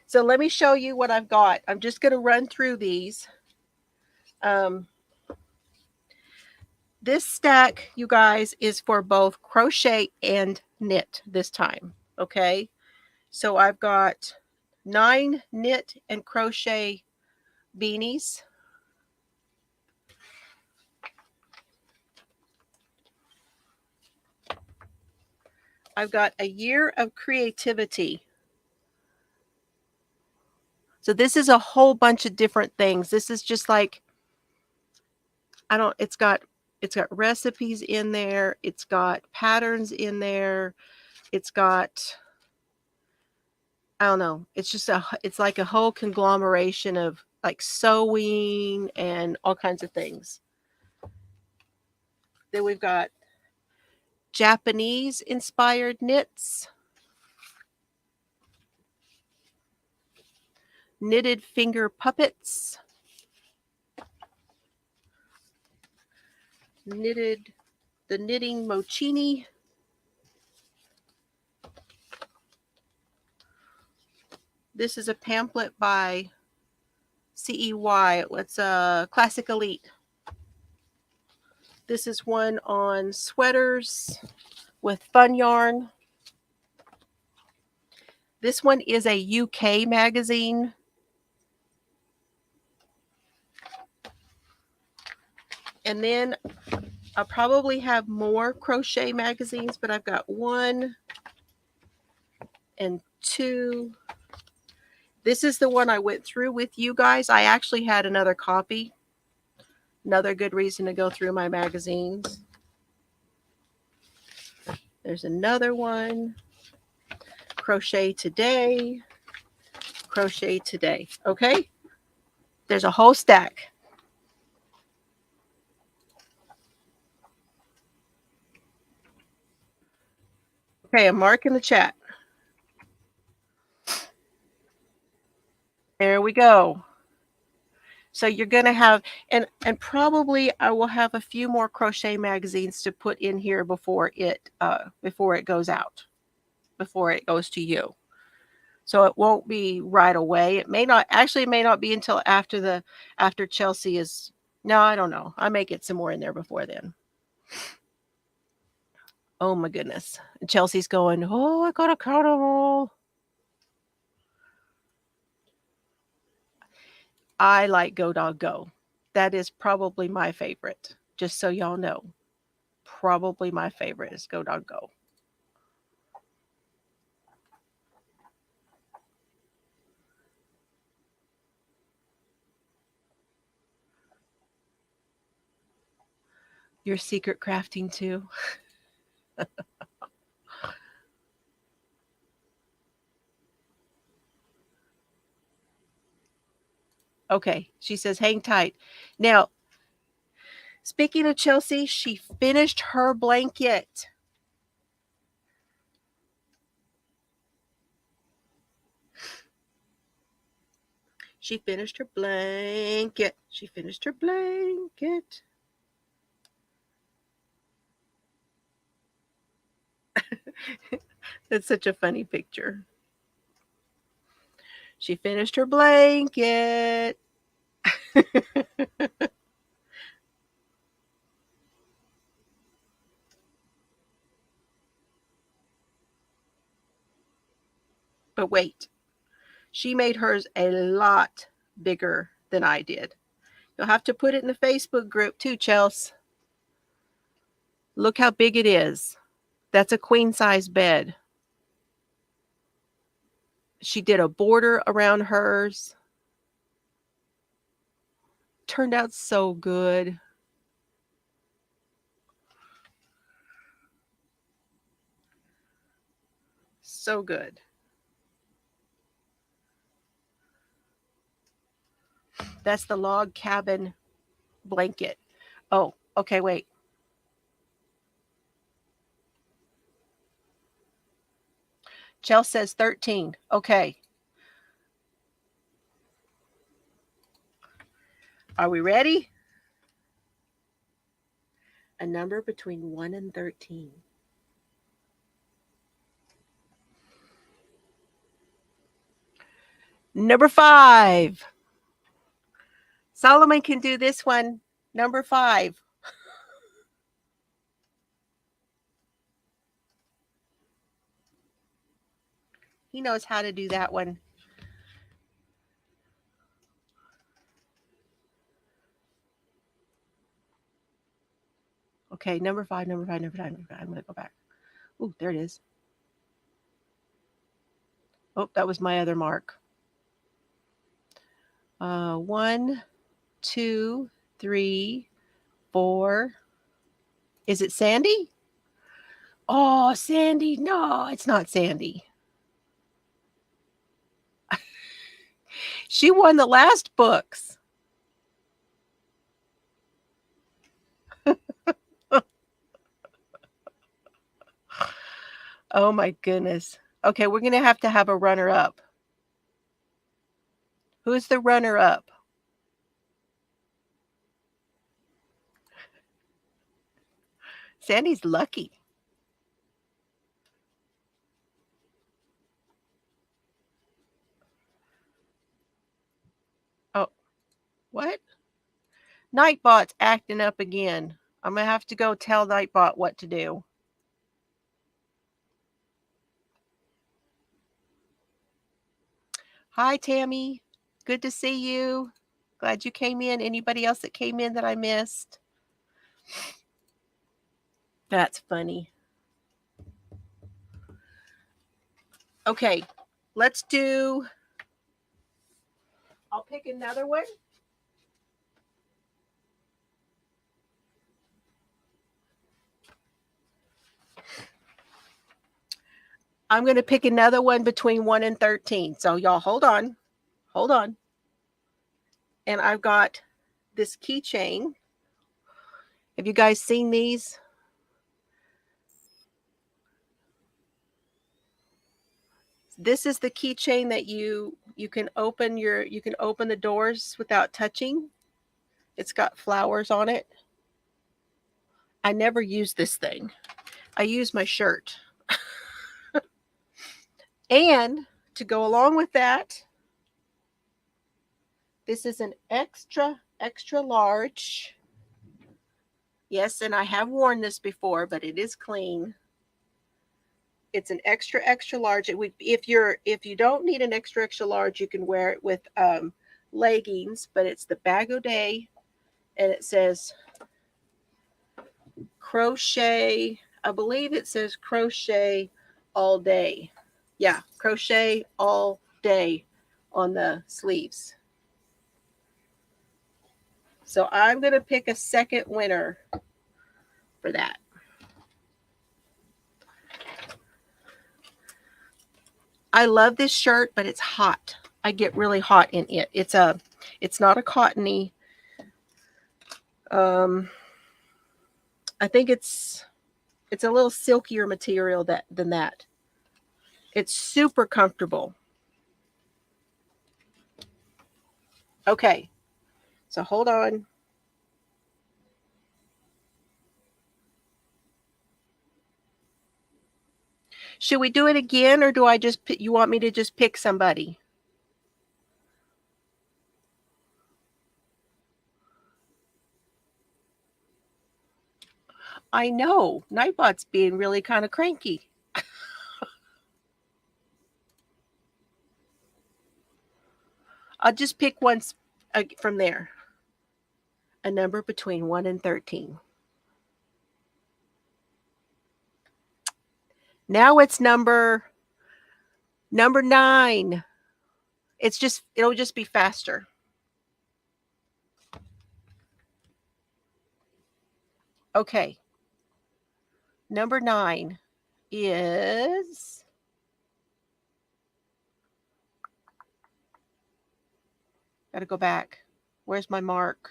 So let me show you what I've got. I'm just going to run through these. This stack, you guys, is for both crochet and knit this time. Okay. So I've got 9 knit and crochet beanies. I've got a year of creativity. So this is a whole bunch of different things. This is just like, it's got recipes in there. It's got patterns in there. It's got, I don't know. It's like a whole conglomeration of like sewing and all kinds of things. Then we've got Japanese inspired knits, knitted finger puppets, the knitting mochini, this is a pamphlet by CEY. It's a Classic Elite. This is one on sweaters with fun yarn. This one is a UK magazine. And then I'll probably have more crochet magazines, but I've got 1 and 2. This is the one I went through with you guys. I actually had another copy. Another good reason to go through my magazines. There's another one. Crochet Today. Crochet Today. Okay? There's a whole stack. Okay, I'm marking the chat. There we go. So you're going to have, and probably I will have a few more crochet magazines to put in here before it goes out, before it goes to you. So it won't be right away. It may not be until after Chelsea is, no, I don't know. I may get some more in there before then. Oh my goodness. Chelsea's going, oh, I got a carnival. I like Go Dog Go. That is probably my favorite. Just so y'all know. Probably my favorite is Go Dog Go. Your secret crafting too. Okay, she says hang tight. Now, speaking of Chelsea, she finished her blanket. She finished her blanket. She finished her blanket. That's such a funny picture. She finished her blanket. But wait, she made hers a lot bigger than I did. You'll have to put it in the Facebook group too, Chelsea. Look how big it is. That's a queen size bed. She did a border around hers. Turned out so good. So good. That's the log cabin blanket. Oh, okay, wait. Chell says 13. Okay. Are we ready? A number between 1 and 13. Number 5. Solomon can do this one. Number 5. He knows how to do that one. Okay, number 5, number 5, number 5, number 5. I'm going to go back. Ooh, there it is. Oh, that was my other mark. 1, 2, 3, 4. Is it Sandy? Oh, Sandy. No, it's not Sandy. She won the last books. Oh my goodness. Okay, we're going to have a runner up. Who's the runner up? Sandy's lucky. Oh, what? Nightbot's acting up again. I'm going to have to go tell Nightbot what to do. Hi, Tammy. Good to see you. Glad you came in. Anybody else that came in that I missed? That's funny. Okay, let's do. I'll pick another one. I'm going to pick another one between 1 and 13. So, y'all, hold on. Hold on. And I've got this keychain. Have you guys seen these? This is the keychain that you can open the doors without touching. It's got flowers on it. I never use this thing. I use my shirt. And to go along with that, this is an extra large. Yes, and I have worn this before, but it is clean. It's an extra large. If you don't need an extra large, you can wear it with leggings, but it's the Bag O' Day, and it says crochet. I believe it says crochet all day. Yeah, crochet all day on the sleeves. So I'm going to pick a second winner for that. I love this shirt, but it's hot. I get really hot in it. It's a It's not a cottony. I think it's a little silkier material than that. It's super comfortable. Okay, so hold on. Should we do it again, or do I just you want me to just pick somebody? I know Nightbot's being really kind of cranky. I'll just pick one from there. A number between 1 and 13. Now it's number 9. It'll just be faster. Okay. Number 9 is gotta go back. Where's my mark?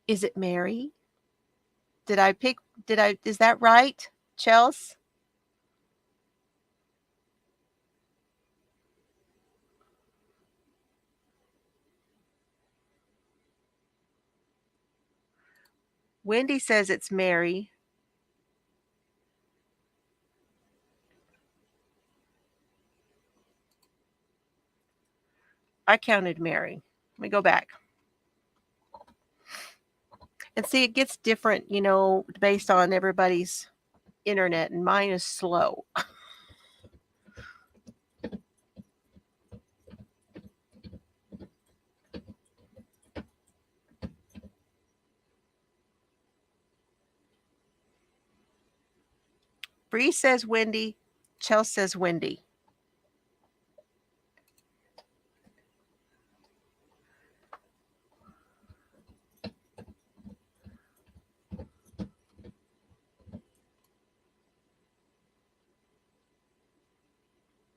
Is it Mary? Is that right, Chels? Wendy says it's Mary. I counted Mary. Let me go back. And see, it gets different, based on everybody's internet, and mine is slow. Bree says Wendy. Chelsea says Wendy.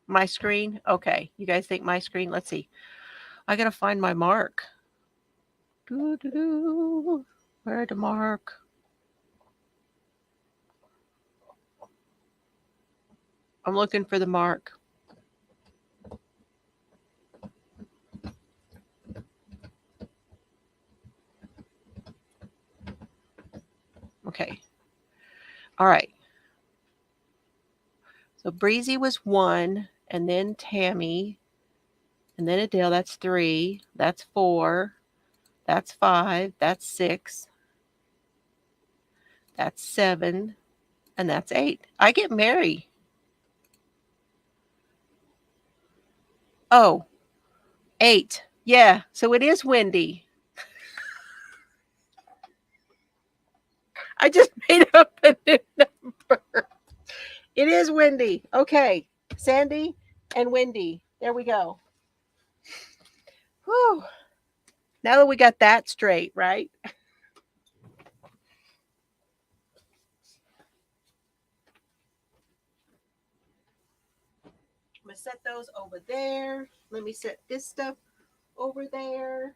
My screen? Okay. You guys think my screen? Let's see. I got to find my mark. Where to mark? I'm looking for the mark. Okay. All right. So Breezy was 1, and then Tammy, and then Adele. That's 3. That's 4. That's 5. That's 6. That's 7. And that's 8. I get Mary. Oh, 8. Yeah. So it is Wendy. I just made up a new number. It is Wendy. Okay. Sandy and Wendy. There we go. Whew. Now that we got that straight, right? I'm going to set those over there. Let me set this stuff over there.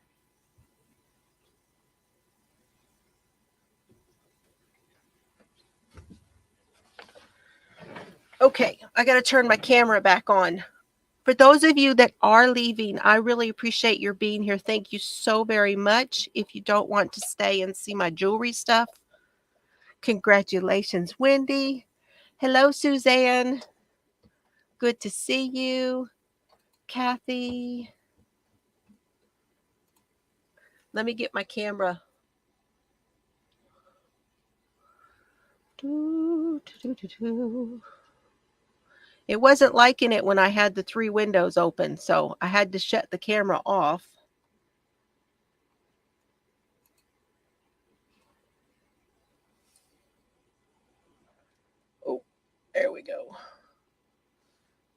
Okay, I got to turn my camera back on. For those of you that are leaving, I really appreciate your being here. Thank you so very much. If you don't want to stay and see my jewelry stuff, congratulations, Wendy. Hello, Suzanne. Good to see you. Kathy. Let me get my camera. It wasn't liking it when I had the 3 windows open, so I had to shut the camera off. Oh, there we go.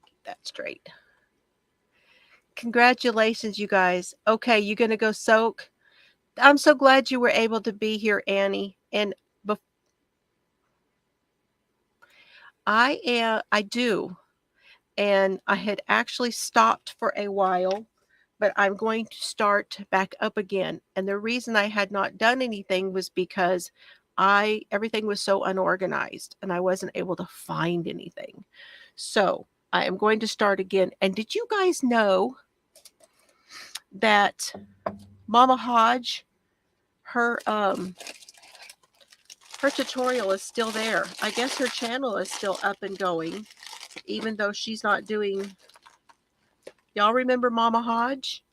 Get that straight. Congratulations, you guys. Okay, you going to go soak? I'm so glad you were able to be here, Annie. And I do. And I had actually stopped for a while, but I'm going to start back up again. And the reason I had not done anything was because everything was so unorganized and I wasn't able to find anything. So I am going to start again. And did you guys know that Mama Hodge, her her tutorial is still there? I guess her channel is still up and going, even though she's not doing. Y'all remember Mama Hodge?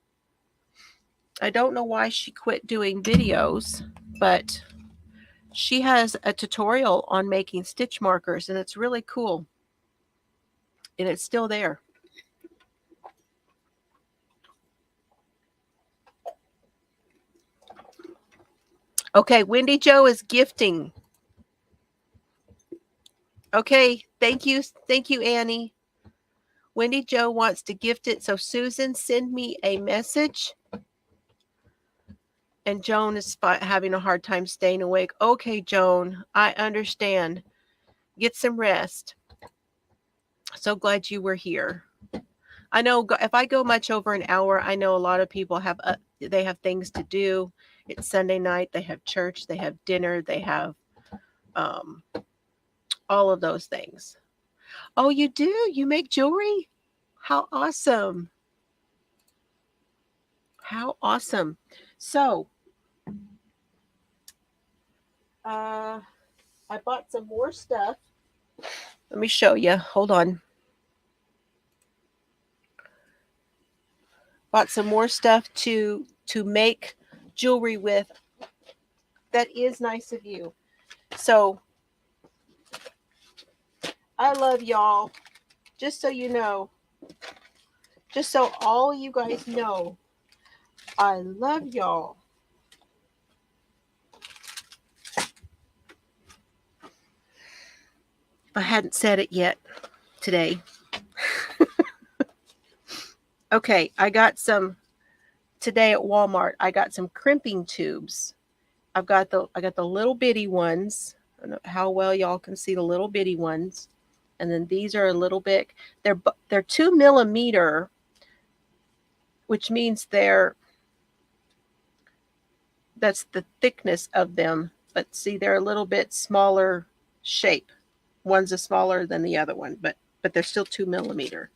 I don't know why she quit doing videos, but she has a tutorial on making stitch markers and it's really cool. And it's still there. Okay, Wendy Jo is gifting. Okay, thank you. Thank you, Annie. Wendy Jo wants to gift it. So Susan, send me a message. And Joan is having a hard time staying awake. Okay, Joan, I understand. Get some rest. So glad you were here. I know if I go much over an hour, I know a lot of people have they have things to do. It's Sunday night. They have church. They have dinner. They have all of those things. Oh, you do? You make jewelry? How awesome. How awesome. So, I bought some more stuff. Let me show you. Hold on. Bought some more stuff to make jewelry with. That is nice of you. So, I love y'all. Just so you know. Just so all you guys know. I love y'all. If I hadn't said it yet today. Okay, I got some today at Walmart. I got some crimping tubes. I got the little bitty ones. I don't know how well y'all can see the little bitty ones. And then these are a little bit. They're 2 millimeter, which means that's the thickness of them. But see, they're a little bit smaller shape. One's a smaller than the other one, but they're still 2 millimeter.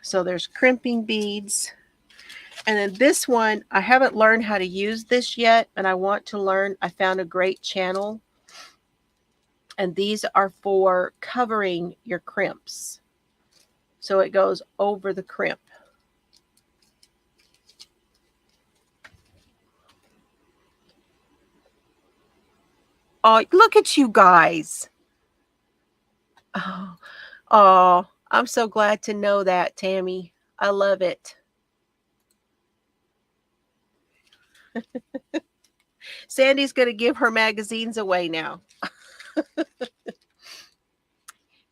So there's crimping beads. And then this one, I haven't learned how to use this yet, and I want to learn. I found a great channel. And these are for covering your crimps. So it goes over the crimp. Oh, look at you guys. Oh, I'm so glad to know that, Tammy. I love it. Sandy's going to give her magazines away now.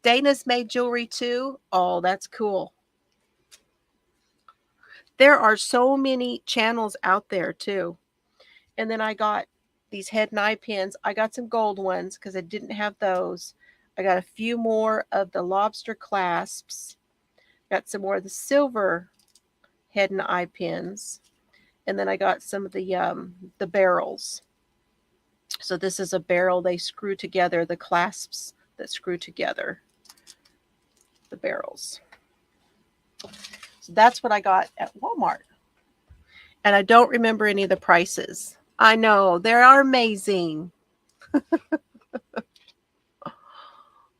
Dana's made jewelry too. Oh, that's cool. There are so many channels out there too. And then I got these head and eye pins. I got some gold ones because I didn't have those. I got a few more of the lobster clasps. Got some more of the silver head and eye pins. And then I got some of the barrels. So this is a barrel they screw together, the clasps that screw together the barrels. So that's what I got at Walmart. And I don't remember any of the prices. I know, they are amazing.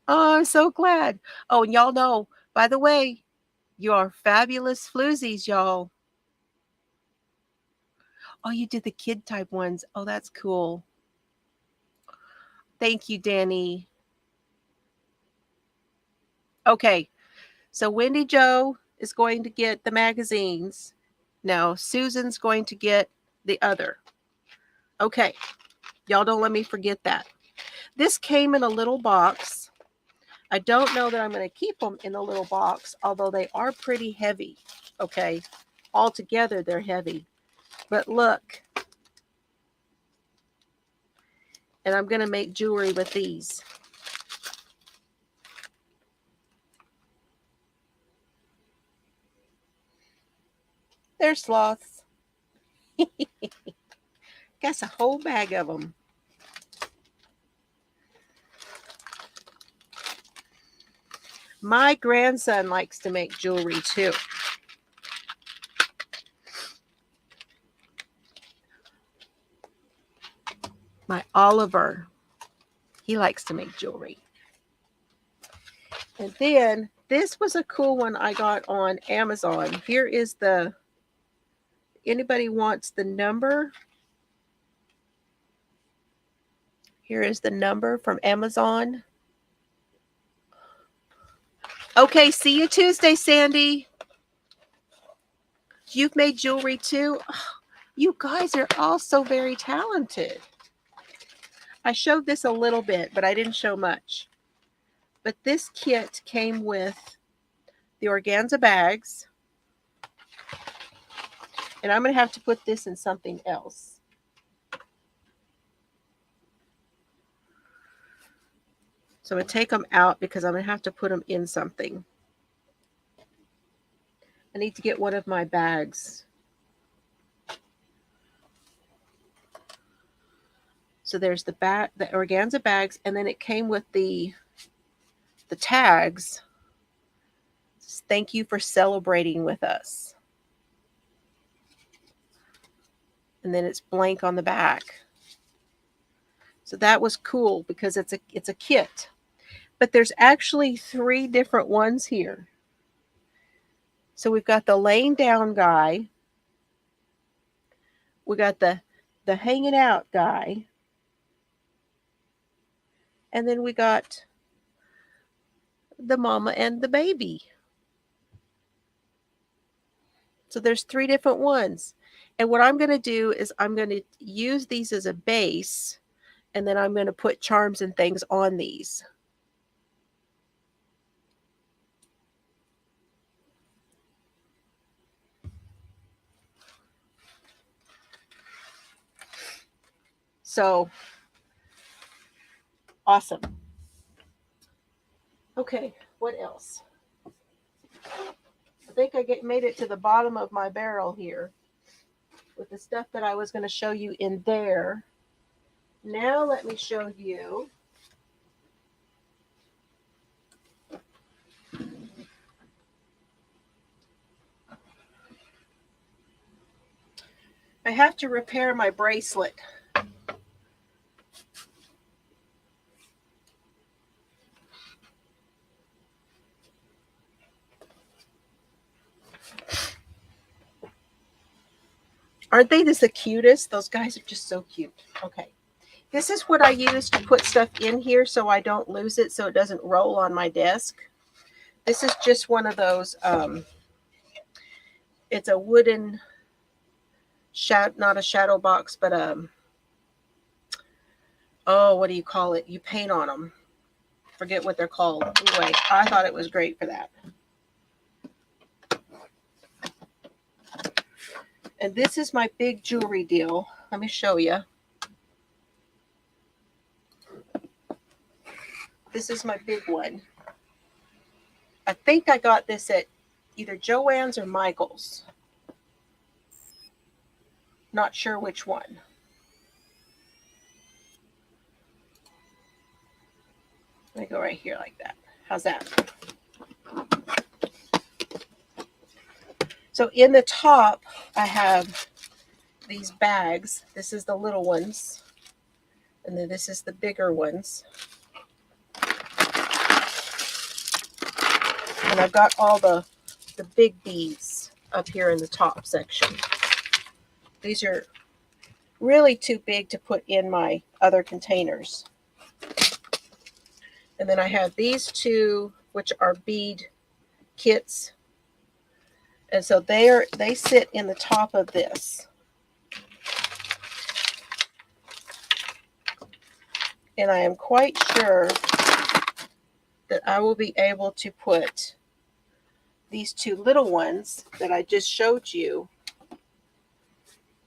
Oh, I'm so glad. Oh, and y'all know, by the way, you are fabulous floozies, y'all. Oh, you did the kid type ones. Oh, that's cool. Thank you, Danny. Okay, so Wendy Jo is going to get the magazines. Now, Susan's going to get the other. Okay, y'all don't let me forget that. This came in a little box. I don't know that I'm going to keep them in a little box, although they are pretty heavy. Okay, altogether they're heavy. But look. And I'm going to make jewelry with these. There's sloths. Guess a whole bag of them. My grandson likes to make jewelry too. My Oliver, he likes to make jewelry. And then this was a cool one I got on Amazon. Here is the, anybody wants the number? Here is the number from Amazon. Okay, see you Tuesday, Sandy. You've made jewelry too? You guys are all so very talented. I showed this a little bit, but I didn't show much. But this kit came with the organza bags. And I'm going to have to put this in something else. So I'm going to take them out because I'm going to have to put them in something. I need to get one of my bags. So there's the organza bags, and then it came with the tags. Thank you for celebrating with us. And then it's blank on the back. So that was cool because it's a kit. But there's actually 3 different ones here. So we've got the laying down guy. We got the hanging out guy. And then we got the mama and the baby. So there's 3 different ones. And what I'm going to do is I'm going to use these as a base, and then I'm going to put charms and things on these. So, awesome. Okay, what else? I think I made it to the bottom of my barrel here with the stuff that I was going to show you in there. Now let me show you I have to repair my bracelet. Aren't they just the cutest? Those guys are just so cute. Okay. This is what I use to put stuff in here so I don't lose it, so it doesn't roll on my desk. This is just one of those, it's a wooden, not a shadow box, but oh, what do you call it? You paint on them. Forget what they're called. Anyway, I thought it was great for that. And this is my big jewelry deal. Let me show you. This is my big one. I think I got this at either Joann's or Michael's. Not sure which one. Let me go right here like that. How's that? So in the top, I have these bags. This is the little ones. And then this is the bigger ones. And I've got all the big beads up here in the top section. These are really too big to put in my other containers. And then I have these 2, which are bead kits. And so they sit in the top of this. And I am quite sure that I will be able to put these 2 little ones that I just showed you.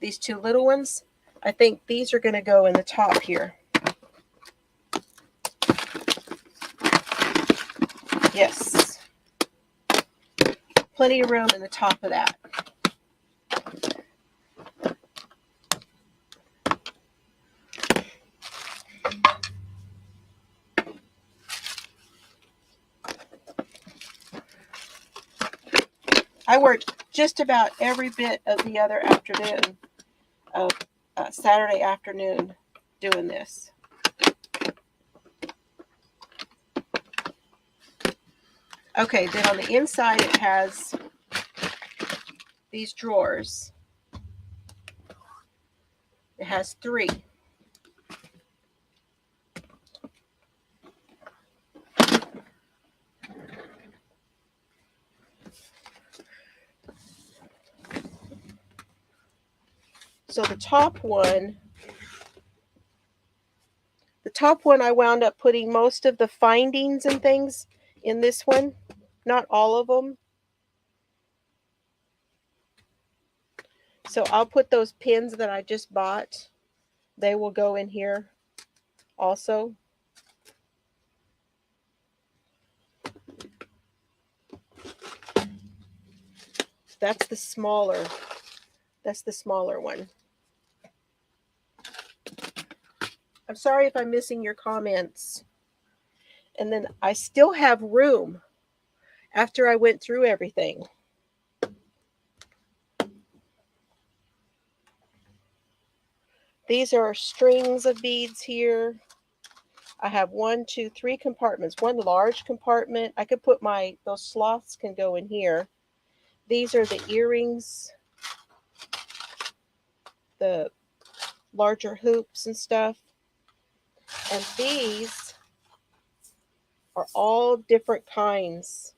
These 2 little ones, I think these are going to go in the top here. Yes. Plenty of room in the top of that. I worked just about every bit of the other afternoon of Saturday afternoon doing this. Okay, then on the inside it has these drawers. It has 3. So the top one I wound up putting most of the findings and things in this one. Not all of them. So I'll put those pins that I just bought. They will go in here also. That's the smaller one. I'm sorry if I'm missing your comments. And then I still have room after I went through everything. These are strings of beads here. I have 1, 2, 3 compartments. One large compartment. I could put those sloths can go in here. These are the earrings, the larger hoops and stuff. And these are all different kinds.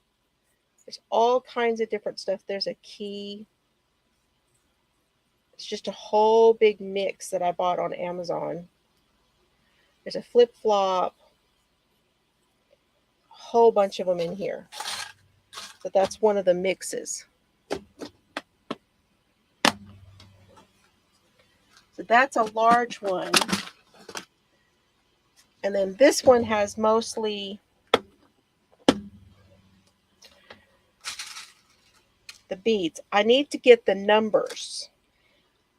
There's all kinds of different stuff. There's a key. It's just a whole big mix that I bought on Amazon. There's a flip-flop. A whole bunch of them in here. But that's one of the mixes. So that's a large one. And then this one has mostly the beads. I need to get the numbers.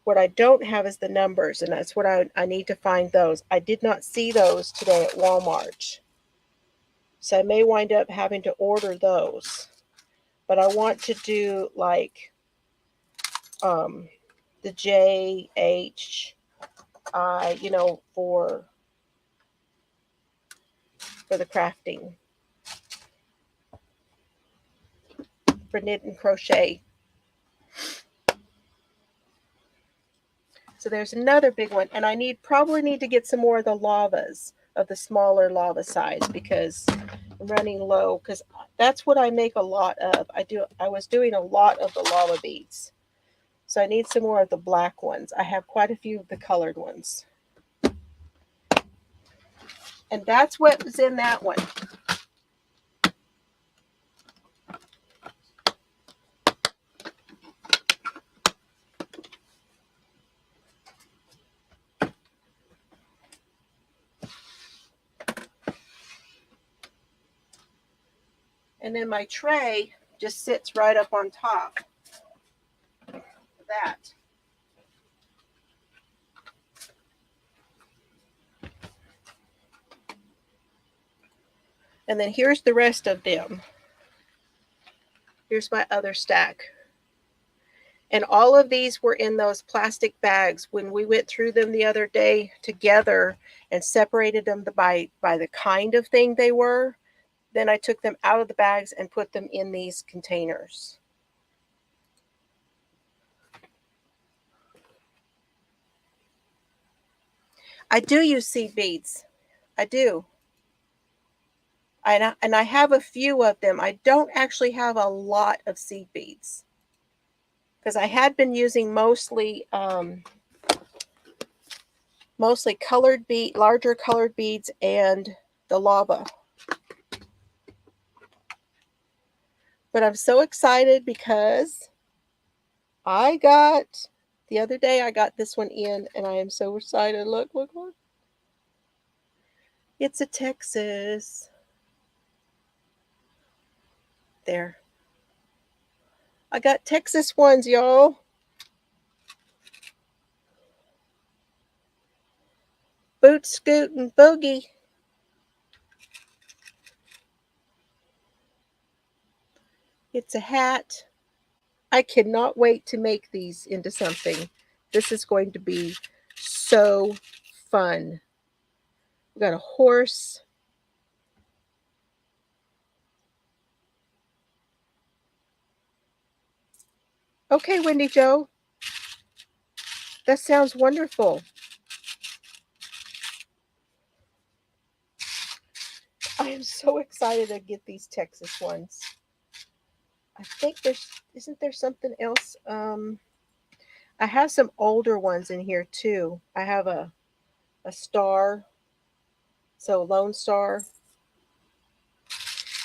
What I don't have is the numbers, and that's what I need to find those. I did not see those today at Walmart. So I may wind up having to order those. But I want to do like the J, H, I, for the crafting. For knit and crochet. So there's another big one, and I probably need to get some more of the lavas, of the smaller lava size, because I'm running low, because that's what I make a lot of. I was doing a lot of the lava beads. So I need some more of the black ones. I have quite a few of the colored ones. And that's what was in that one. And then my tray just sits right up on top of that. And then here's the rest of them. Here's my other stack. And all of these were in those plastic bags. When we went through them the other day together and separated them by the kind of thing they were, then I took them out of the bags and put them in these containers. I do use seed beads. I do. And I have a few of them. I don't actually have a lot of seed beads, because I had been using mostly larger colored beads and the lava. But I'm so excited because the other day I got this one in, and I am so excited. Look. It's a Texas. There. I got Texas ones, y'all. Boot, scoot, and boogie. It's a hat. I cannot wait to make these into something. This is going to be so fun. We got a horse. Okay, Wendy Jo, that sounds wonderful. I am so excited to get these Texas ones. I think isn't there something else? I have some older ones in here too. I have a star, so Lone Star.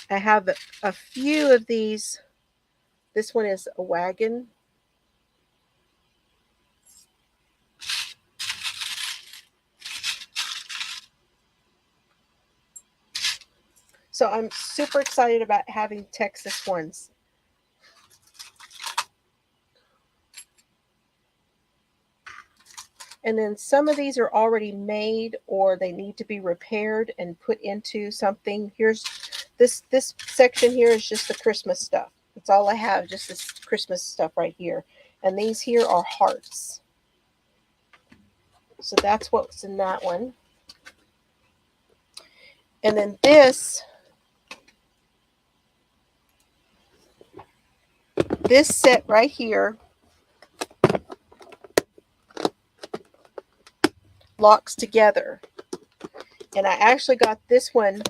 I have a few of these. This one is a wagon. So I'm super excited about having Texas ones. And then some of these are already made or they need to be repaired and put into something. Here's this section here is just the Christmas stuff. That's all I have, just this Christmas stuff right here. And these here are hearts. So that's what's in that one. And then this set right here locks together. And I actually got this one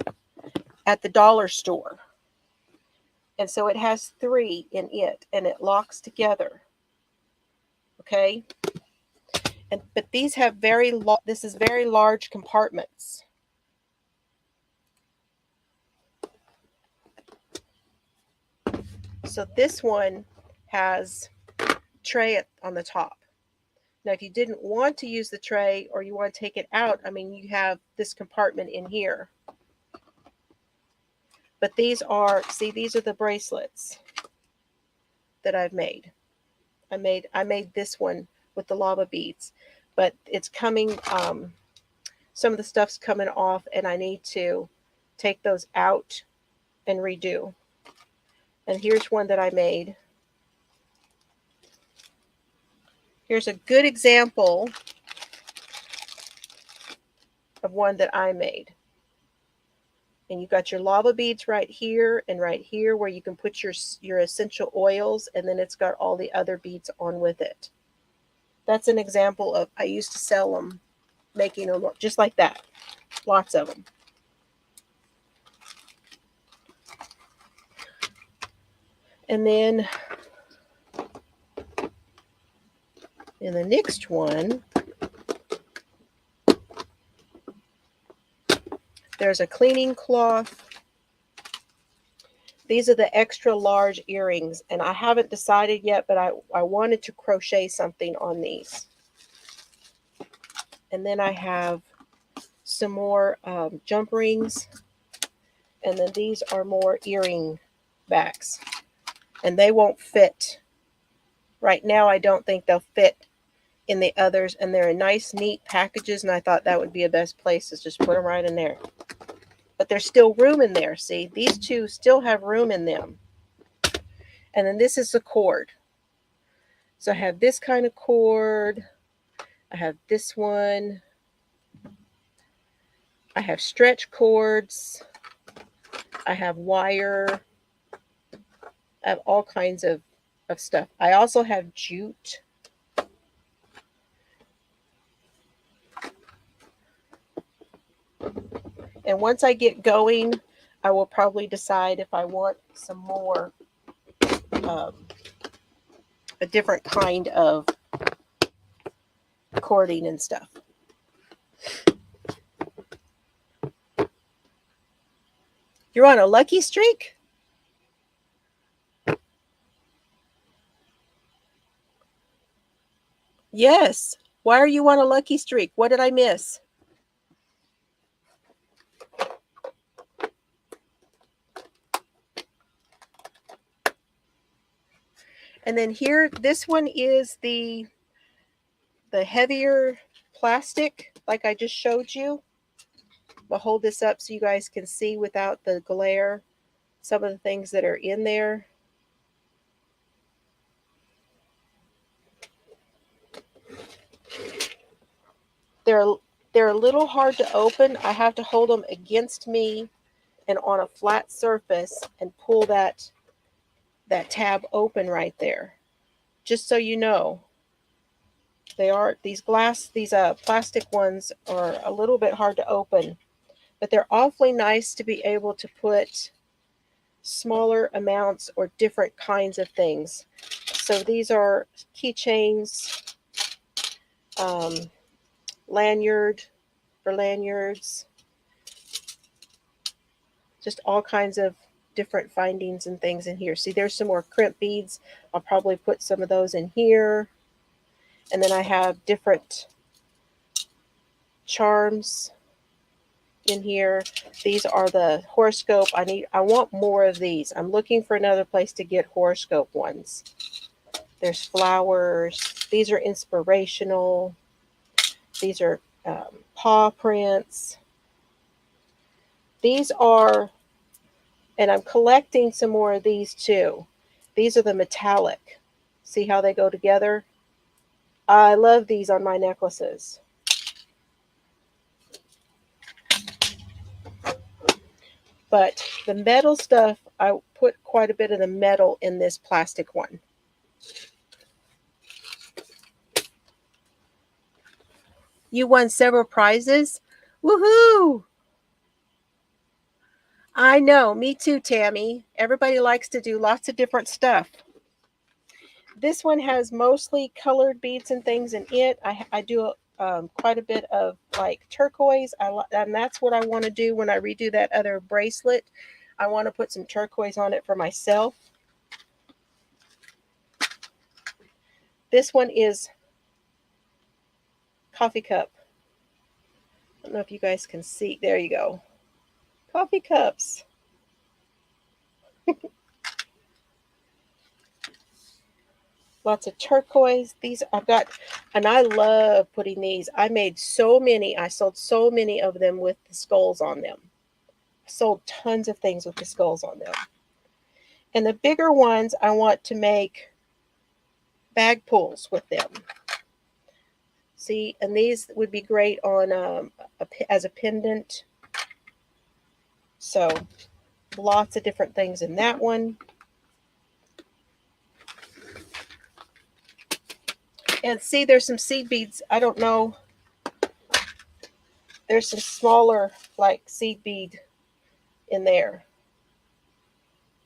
at the dollar store. And so it has 3 in it and it locks together. Okay? But these have this is very large compartments. So this one has tray on the top. Now, if you didn't want to use the tray or you want to take it out, I mean, you have this compartment in here. But these are the bracelets that I've made. I made this one with the lava beads, but it's coming, some of the stuff's coming off and I need to take those out and redo. And here's one that I made. Here's a good example of one that I made. And you've got your lava beads right here and right here where you can put your essential oils, and then it's got all the other beads on with it. That's an example of, I used to sell them, making them just like that. Lots of them. And then in the next one, there's a cleaning cloth. These are the extra large earrings, and I haven't decided yet, but I wanted to crochet something on these. And then I have some more jump rings, and then these are more earring backs, and they won't fit. Right now, I don't think they'll fit in the others, and they're in nice, neat packages, and I thought that would be the best place is just put them right in there. But there's still room in there. See, these two still have room in them. And then this is the cord. So I have this kind of cord. I have this one. I have stretch cords. I have wire. I have all kinds of stuff. I also have jute. And once I get going, I will probably decide if I want some more, a different kind of cording and stuff. You're on a lucky streak? Yes. Why are you on a lucky streak? What did I miss? And then here, this one is the heavier plastic, like I just showed you. I'll hold this up so you guys can see without the glare some of the things that are in there. They're they're a little hard to open. I have to hold them against me and on a flat surface and pull that tab open right there. Just so you know, these plastic ones are a little bit hard to open, but they're awfully nice to be able to put smaller amounts or different kinds of things. So these are keychains, lanyard for lanyards, just all kinds of different findings and things in here. See, there's some more crimp beads. I'll probably put some of those in here. And then I have different charms in here. These are the horoscope. I want more of these. I'm looking for another place to get horoscope ones. There's flowers. These are inspirational. These are paw prints. These are, and I'm collecting some more of these too. These are the metallic. See how they go together? I love these on my necklaces. But the metal stuff, I put quite a bit of the metal in this plastic one. You won several prizes? Woohoo! I know, me too, Tammy. Everybody likes to do lots of different stuff. This one has mostly colored beads and things in it. I do quite a bit of like turquoise. And that's what I want to do when I redo that other bracelet. I want to put some turquoise on it for myself. This one is coffee cup. I don't know if you guys can see. There you go. Coffee cups. Lots of turquoise. These I've got, and I love putting these. I made so many. I sold so many of them with the skulls on them. I sold tons of things with the skulls on them. And the bigger ones, I want to make bag pulls with them. See, and these would be great on as a pendant. So lots of different things in that one. And see, there's some seed beads. I don't know. There's some smaller like seed bead in there.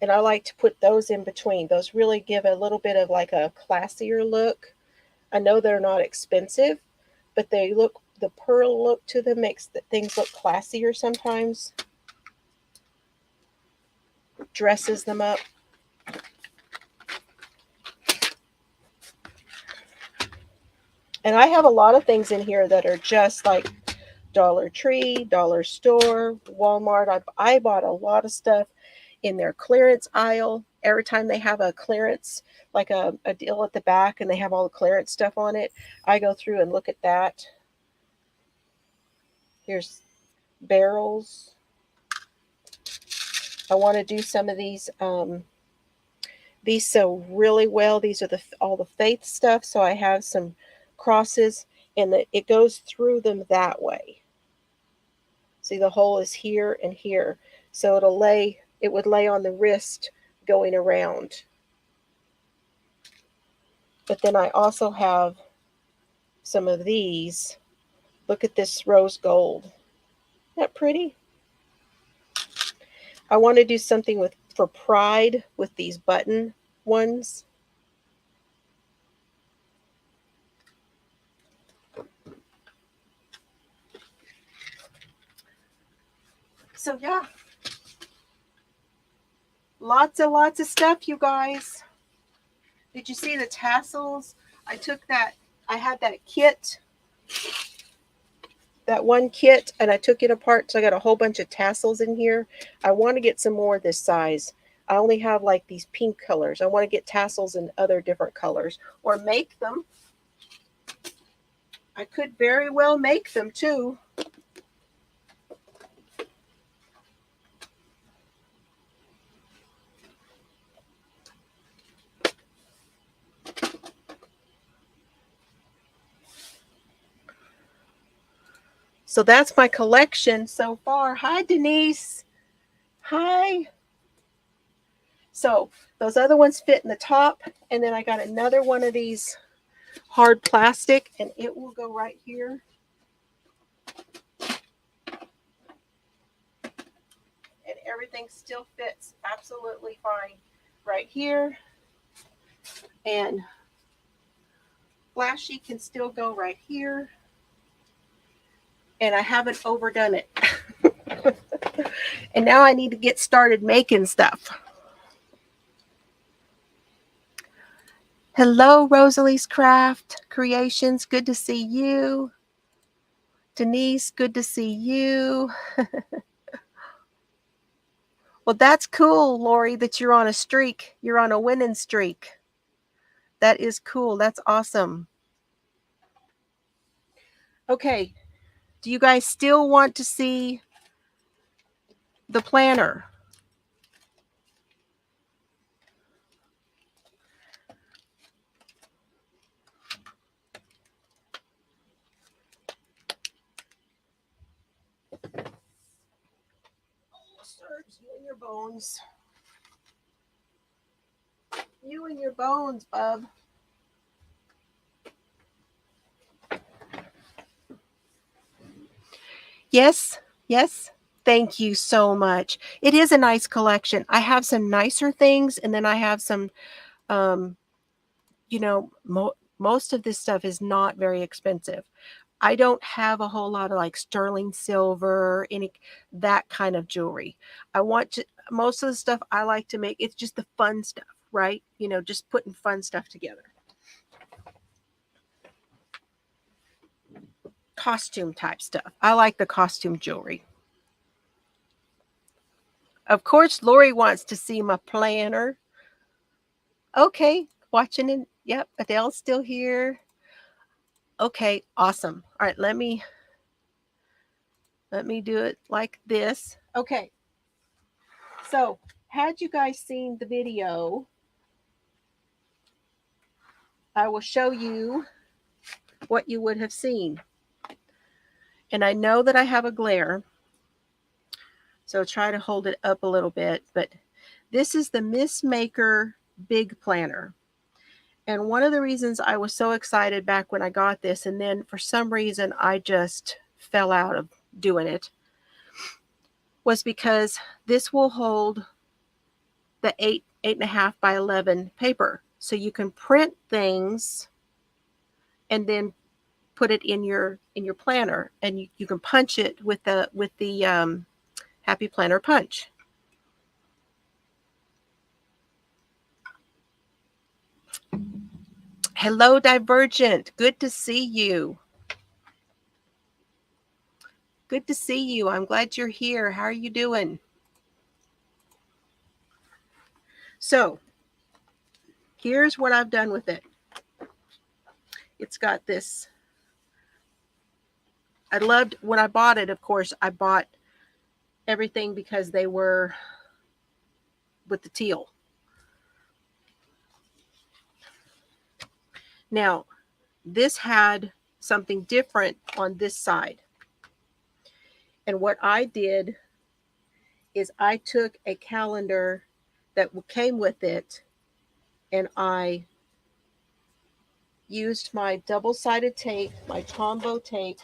And I like to put those in between. Those really give a little bit of like a classier look. I know they're not expensive, but they look, the pearl look to them makes things look classier sometimes. Dresses them up. And I have a lot of things in here that are just like Dollar Tree, Dollar Store, Walmart. I bought a lot of stuff in their clearance aisle. Every time they have a clearance, like a deal at the back, and they have all the clearance stuff on it, I go through and look at that. Here's barrels. I want to do some of these sew really well. These are all the faith stuff, so I have some crosses, and it goes through them that way. See, the hole is here and here, so it would lay on the wrist going around. But then I also have some of these. Look at this rose gold. Isn't that pretty? I want to do something for pride with these button ones. So yeah, lots of stuff, you guys. Did you see the tassels? I had that kit, that one kit, and I took it apart, so I got a whole bunch of tassels in here. I want to get some more this size. I only have like these pink colors. I want to get tassels in other different colors, or make them. I could very well make them too. So that's my collection so far. Hi, Denise. Hi. So those other ones fit in the top, and then I got another one of these hard plastic, and it will go right here. And everything still fits absolutely fine right here. And Flashy can still go right here. And I haven't overdone it. And now I need to get started making stuff. Hello, Rosalie's Craft Creations. Good to see you. Denise, good to see you. Well, that's cool, Lori, that you're on a streak. You're on a winning streak. That is cool. That's awesome. Okay. Do you guys still want to see the planner? Serves you and your bones. You and your bones, bub. Yes, yes. Thank you so much. It is a nice collection. I have some nicer things, and then I have some, you know, most of this stuff is not very expensive. I don't have a whole lot of like sterling silver, any that kind of jewelry. I want to, most of the stuff I like to make, it's just the fun stuff, right? You know, just putting fun stuff together. Costume type stuff. I like the costume jewelry. Of course, Lori wants to see my planner. Okay, watching it. Yep, Adele's still here. Okay, awesome. All right, let me do it like this. Okay. So, had you guys seen the video, I will show you what you would have seen. And I know that I have a glare, so try to hold it up a little bit, but this is the Miss Maker Big Planner. And one of the reasons I was so excited back when I got this, and then for some reason I just fell out of doing it, was because this will hold the 8.5 by 11 paper. So you can print things and then put it in your planner, and you can punch it with the Happy Planner punch. Hello, Divergent. Good to see you. Good to see you. I'm glad you're here. How are you doing? So, here's what I've done with it. It's got this. I loved when I bought it, of course, I bought everything because they were with the teal. Now, this had something different on this side. And what I did is I took a calendar that came with it, and I used my double-sided tape, my Tombow tape.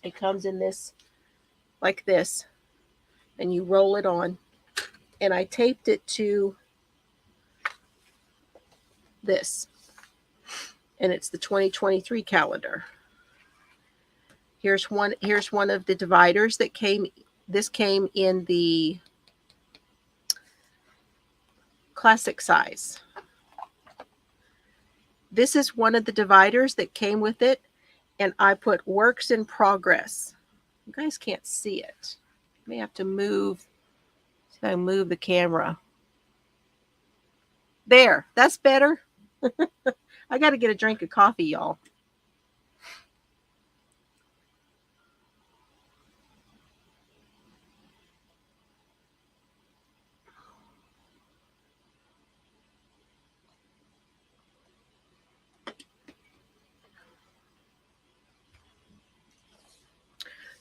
It comes in this, like this, and you roll it on. And I taped it to this. And it's the 2023 calendar. Here's one of the dividers that came. This came in the classic size. This is one of the dividers that came with it, and I put works in progress. You guys can't see it. I may have to move. See if I move the camera. There, that's better. I got to get a drink of coffee, y'all.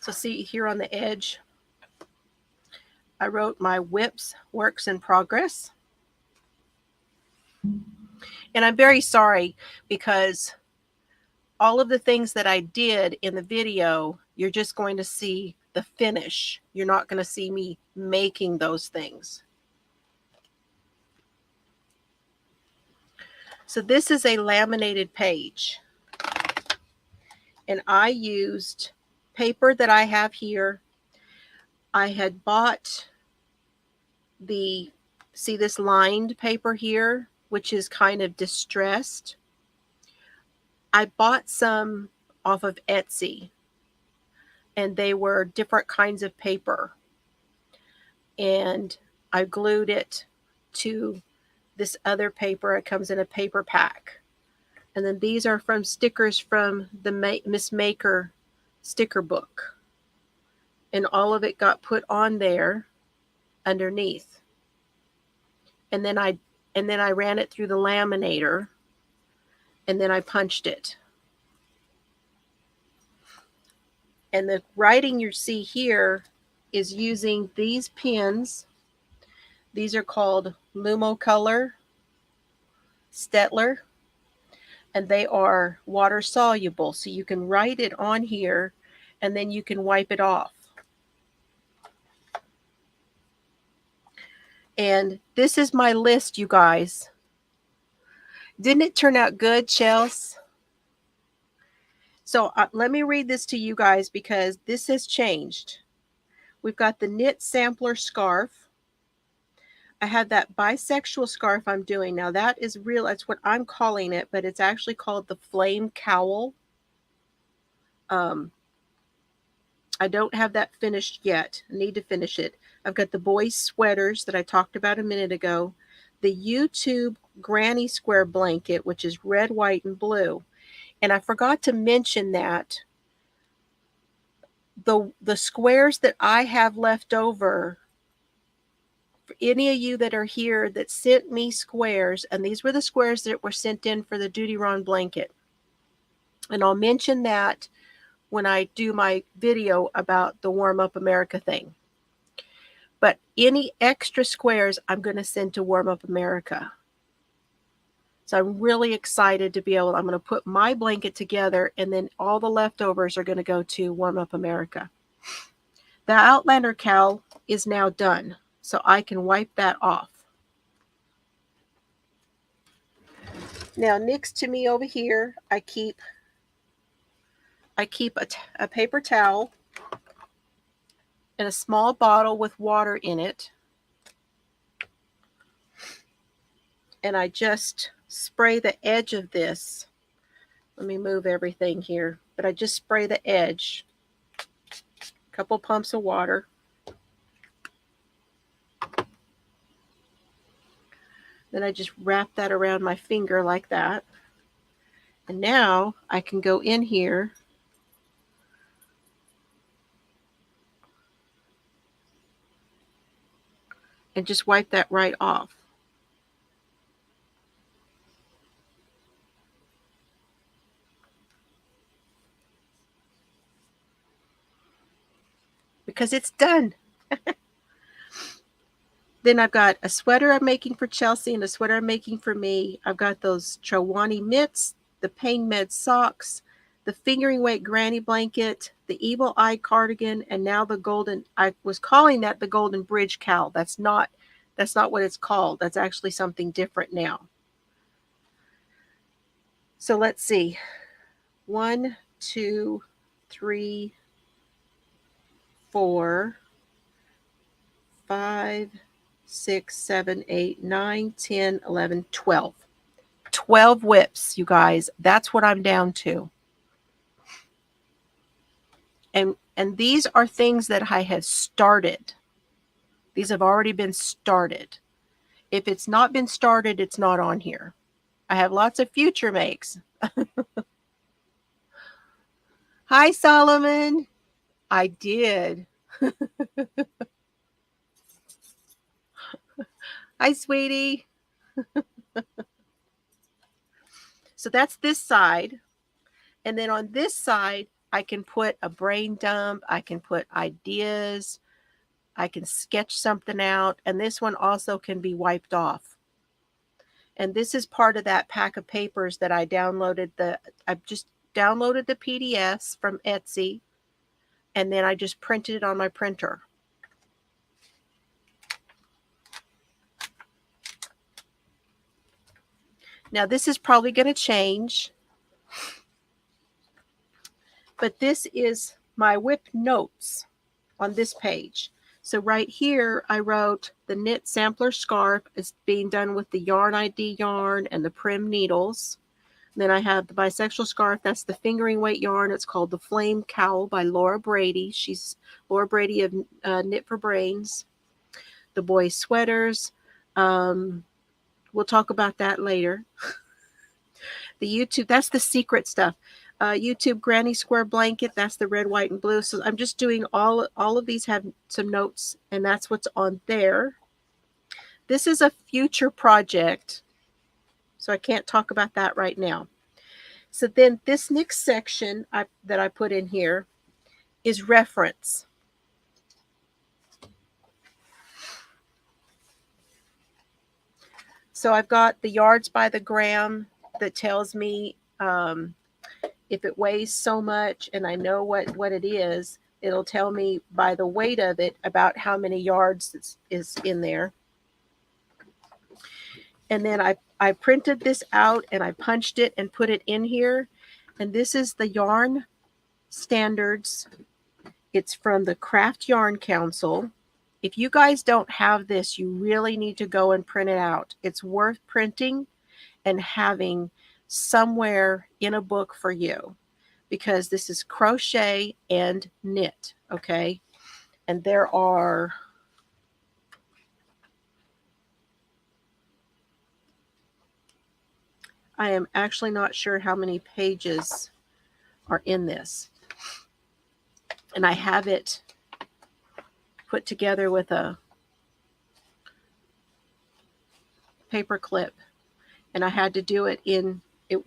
So see here on the edge, I wrote my whips works in progress. And I'm very sorry because all of the things that I did in the video, you're just going to see the finish. You're not going to see me making those things. So this is a laminated page. And I used paper that I have here. I had bought see this lined paper here, which is kind of distressed. I bought some off of Etsy, and they were different kinds of paper. And I glued it to this other paper. It comes in a paper pack. And then these are from stickers from the Miss Maker sticker book. And all of it got put on there underneath. And then I ran it through the laminator, and then I punched it. And the writing you see here is using these pens. These are called Lumocolor Stettler, and they are water soluble. So you can write it on here, and then you can wipe it off. And this is my list, you guys. Didn't it turn out good, Chels? So let me read this to you guys because this has changed. We've got the knit sampler scarf. I have that bisexual scarf I'm doing. Now that is real. That's what I'm calling it, but it's actually called the flame cowl. I don't have that finished yet. I need to finish it. I've got the boys' sweaters that I talked about a minute ago. The YouTube granny square blanket, which is red, white, and blue. And I forgot to mention that the squares that I have left over, for any of you that are here that sent me squares, and these were the squares that were sent in for the Duty Ron blanket. And I'll mention that when I do my video about the Warm Up America thing. But any extra squares I'm going to send to Warm Up America. So I'm really excited to be able, I'm going to put my blanket together, and then all the leftovers are going to go to Warm Up America. The Outlander cowl is now done, so I can wipe that off. Now next to me over here, I keep a paper towel and a small bottle with water in it. And I just spray the edge of this. Let me move everything here. But I just spray the edge. A couple pumps of water. Then I just wrap that around my finger like that. And now I can go in here and just wipe that right off. Because it's done. Then I've got a sweater I'm making for Chelsea and a sweater I'm making for me. I've got those Chowani mitts, the Pain Med socks, the fingering weight granny blanket, the Evil Eye cardigan, and now the golden, I was calling that the Golden Bridge cowl. That's not what it's called. That's actually something different now. So let's see. 1, 2, 3, 4, 5, 6, 7, 8, 9, 10, 11, 12. 12 whips, you guys. That's what I'm down to. And these are things that I have started. These have already been started. If it's not been started, it's not on here. I have lots of future makes. Hi, Solomon. I did. Hi, sweetie. So that's this side. And then on this side, I can put a brain dump, I can put ideas, I can sketch something out, and this one also can be wiped off. And this is part of that pack of papers that I downloaded. I just downloaded the PDFs from Etsy, and then I just printed it on my printer. Now this is probably going to change, but this is my WIP notes on this page. So right here, I wrote the knit sampler scarf is being done with the Yarn ID yarn and the Prim needles. Then I have the bisexual scarf. That's the fingering weight yarn. It's called the Flame Cowl by Laura Brady. She's Laura Brady of Knit for Brains. The boys' sweaters. We'll talk about that later. The YouTube, that's the secret stuff. YouTube Granny Square Blanket, that's the red, white, and blue. So I'm just doing all of these have some notes, and that's what's on there. This is a future project, so I can't talk about that right now. So then this next section that I put in here is reference. So I've got the yards by the gram that tells me if it weighs so much, and I know what it is, it'll tell me by the weight of it about how many yards is in there. And then I printed this out and I punched it and put it in here. And this is the yarn standards. It's from the Craft Yarn Council. If you guys don't have this, you really need to go and print it out. It's worth printing and having somewhere in a book for you, because this is crochet and knit, okay? And there are I am actually not sure how many pages are in this. And I have it put together with a paper clip, and I had to do it in it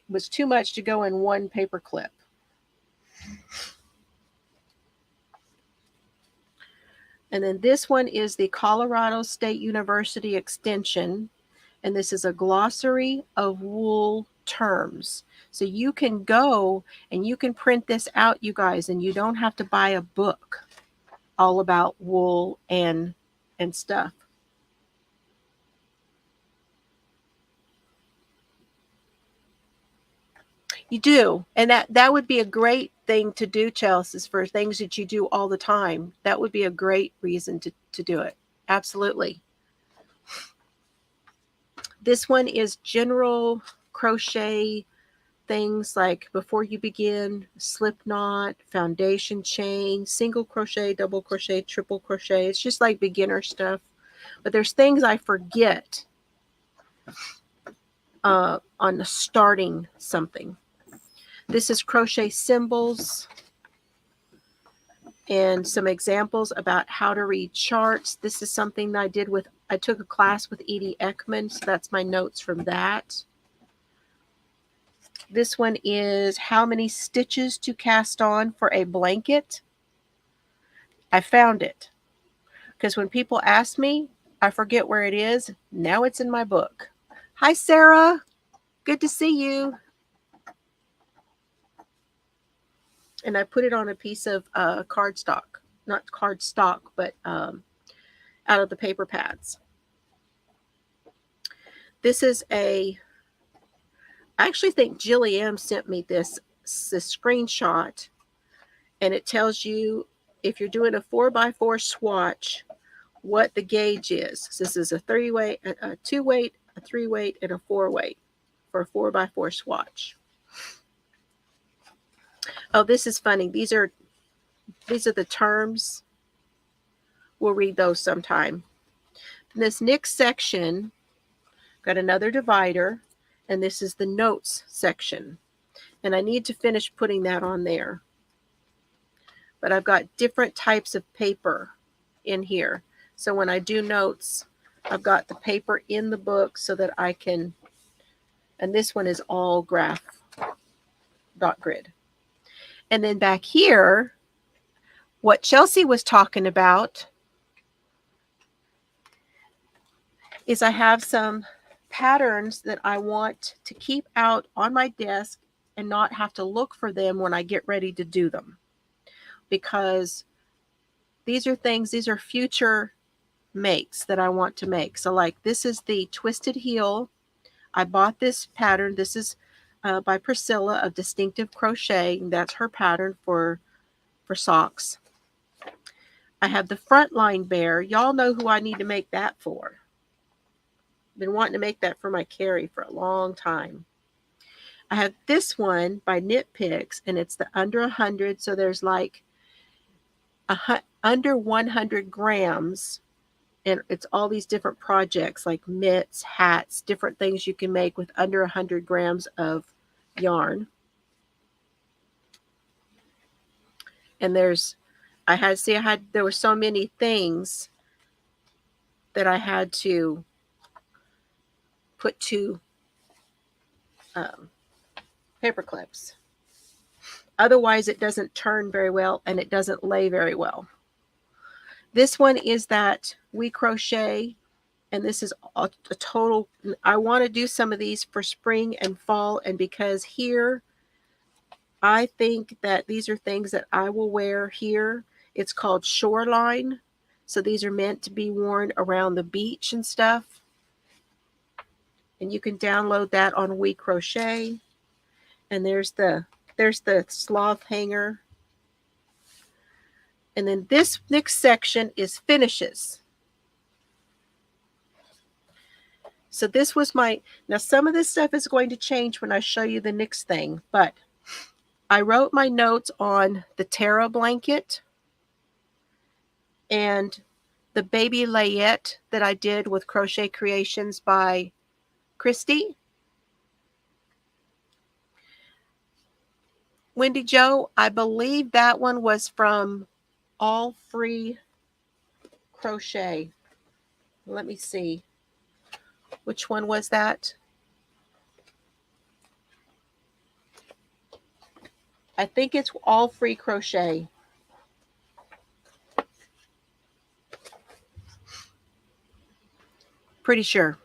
was too much to go in one paper clip. And then this one is the Colorado State University Extension, and this is a glossary of wool terms. So you can go and you can print this out, you guys, and you don't have to buy a book all about wool and stuff. You do. And that would be a great thing to do, Chelsea, for things that you do all the time. That would be a great reason to do it. Absolutely. This one is general crochet things like before you begin, slip knot, foundation chain, single crochet, double crochet, triple crochet. It's just like beginner stuff. But there's things I forget on starting something. This is crochet symbols and some examples about how to read charts. This is something that I took a class with Edie Ekman, so that's my notes from that. This one is how many stitches to cast on for a blanket. I found it because when people ask me, I forget where it is. Now it's in my book. Hi, Sarah. Good to see you. And I put it on a piece of cardstock. Not cardstock, but out of the paper pads. This is I actually think Jillian sent me this screenshot, and it tells you if you're doing a 4x4 swatch, what the gauge is. So this is a 3-weight, a 2-weight, a 3-weight, and a 4-weight for a 4x4 swatch. Oh, this is funny. These are the terms. We'll read those sometime. In this next section, got another divider, and this is the notes section. And I need to finish putting that on there. But I've got different types of paper in here. So when I do notes, I've got the paper in the book so that I can, and this one is all graph dot grid. And then back here, what Chelsea was talking about is I have some patterns that I want to keep out on my desk and not have to look for them when I get ready to do them. Because these are future makes that I want to make. So like this is the twisted heel. I bought this pattern. This is by Priscilla of Distinctive Crochet. That's her pattern for socks. I have the frontline bear. Y'all know who I need to make that for. Been wanting to make that for my Carrie for a long time. I have this one by Knit Picks, and it's the under 100. So there's like under 100 grams. And it's all these different projects like mitts, hats, different things you can make with under 100 grams of yarn. And there were so many things that I had to put to paper clips. Otherwise, it doesn't turn very well and it doesn't lay very well. This one is that We Crochet, and this is a total, I want to do some of these for spring and fall, and because here, I think that these are things that I will wear here. It's called Shoreline. So these are meant to be worn around the beach and stuff. And you can download that on We Crochet. And there's the sloth hanger. And then this next section is finishes. So this was now some of this stuff is going to change when I show you the next thing, but I wrote my notes on the Terra blanket and the baby layette that I did with Crochet Creations by Christy. Wendy Jo, I believe that one was from All Free Crochet. Let me see. Which one was that? I think it's All Free Crochet. Pretty sure.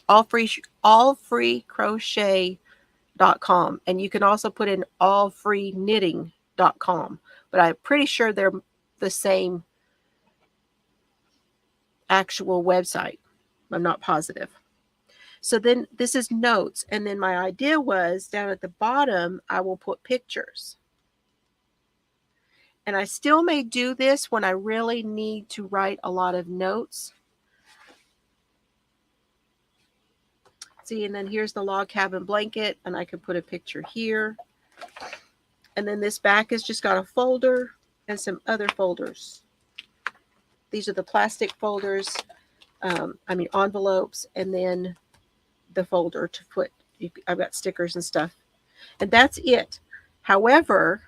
allfreecrochet.com, and you can also put in allfreenitting.com, but I'm pretty sure they're the same actual website. I'm not positive. So then this is notes, and then my idea was down at the bottom I will put pictures. And I still may do this when I really need to write a lot of notes. See, and then here's the log cabin blanket, and I can put a picture here. And then this back has just got a folder and some other folders. These are the plastic folders, envelopes, and then the folder to put, I've got stickers and stuff. And that's it. However,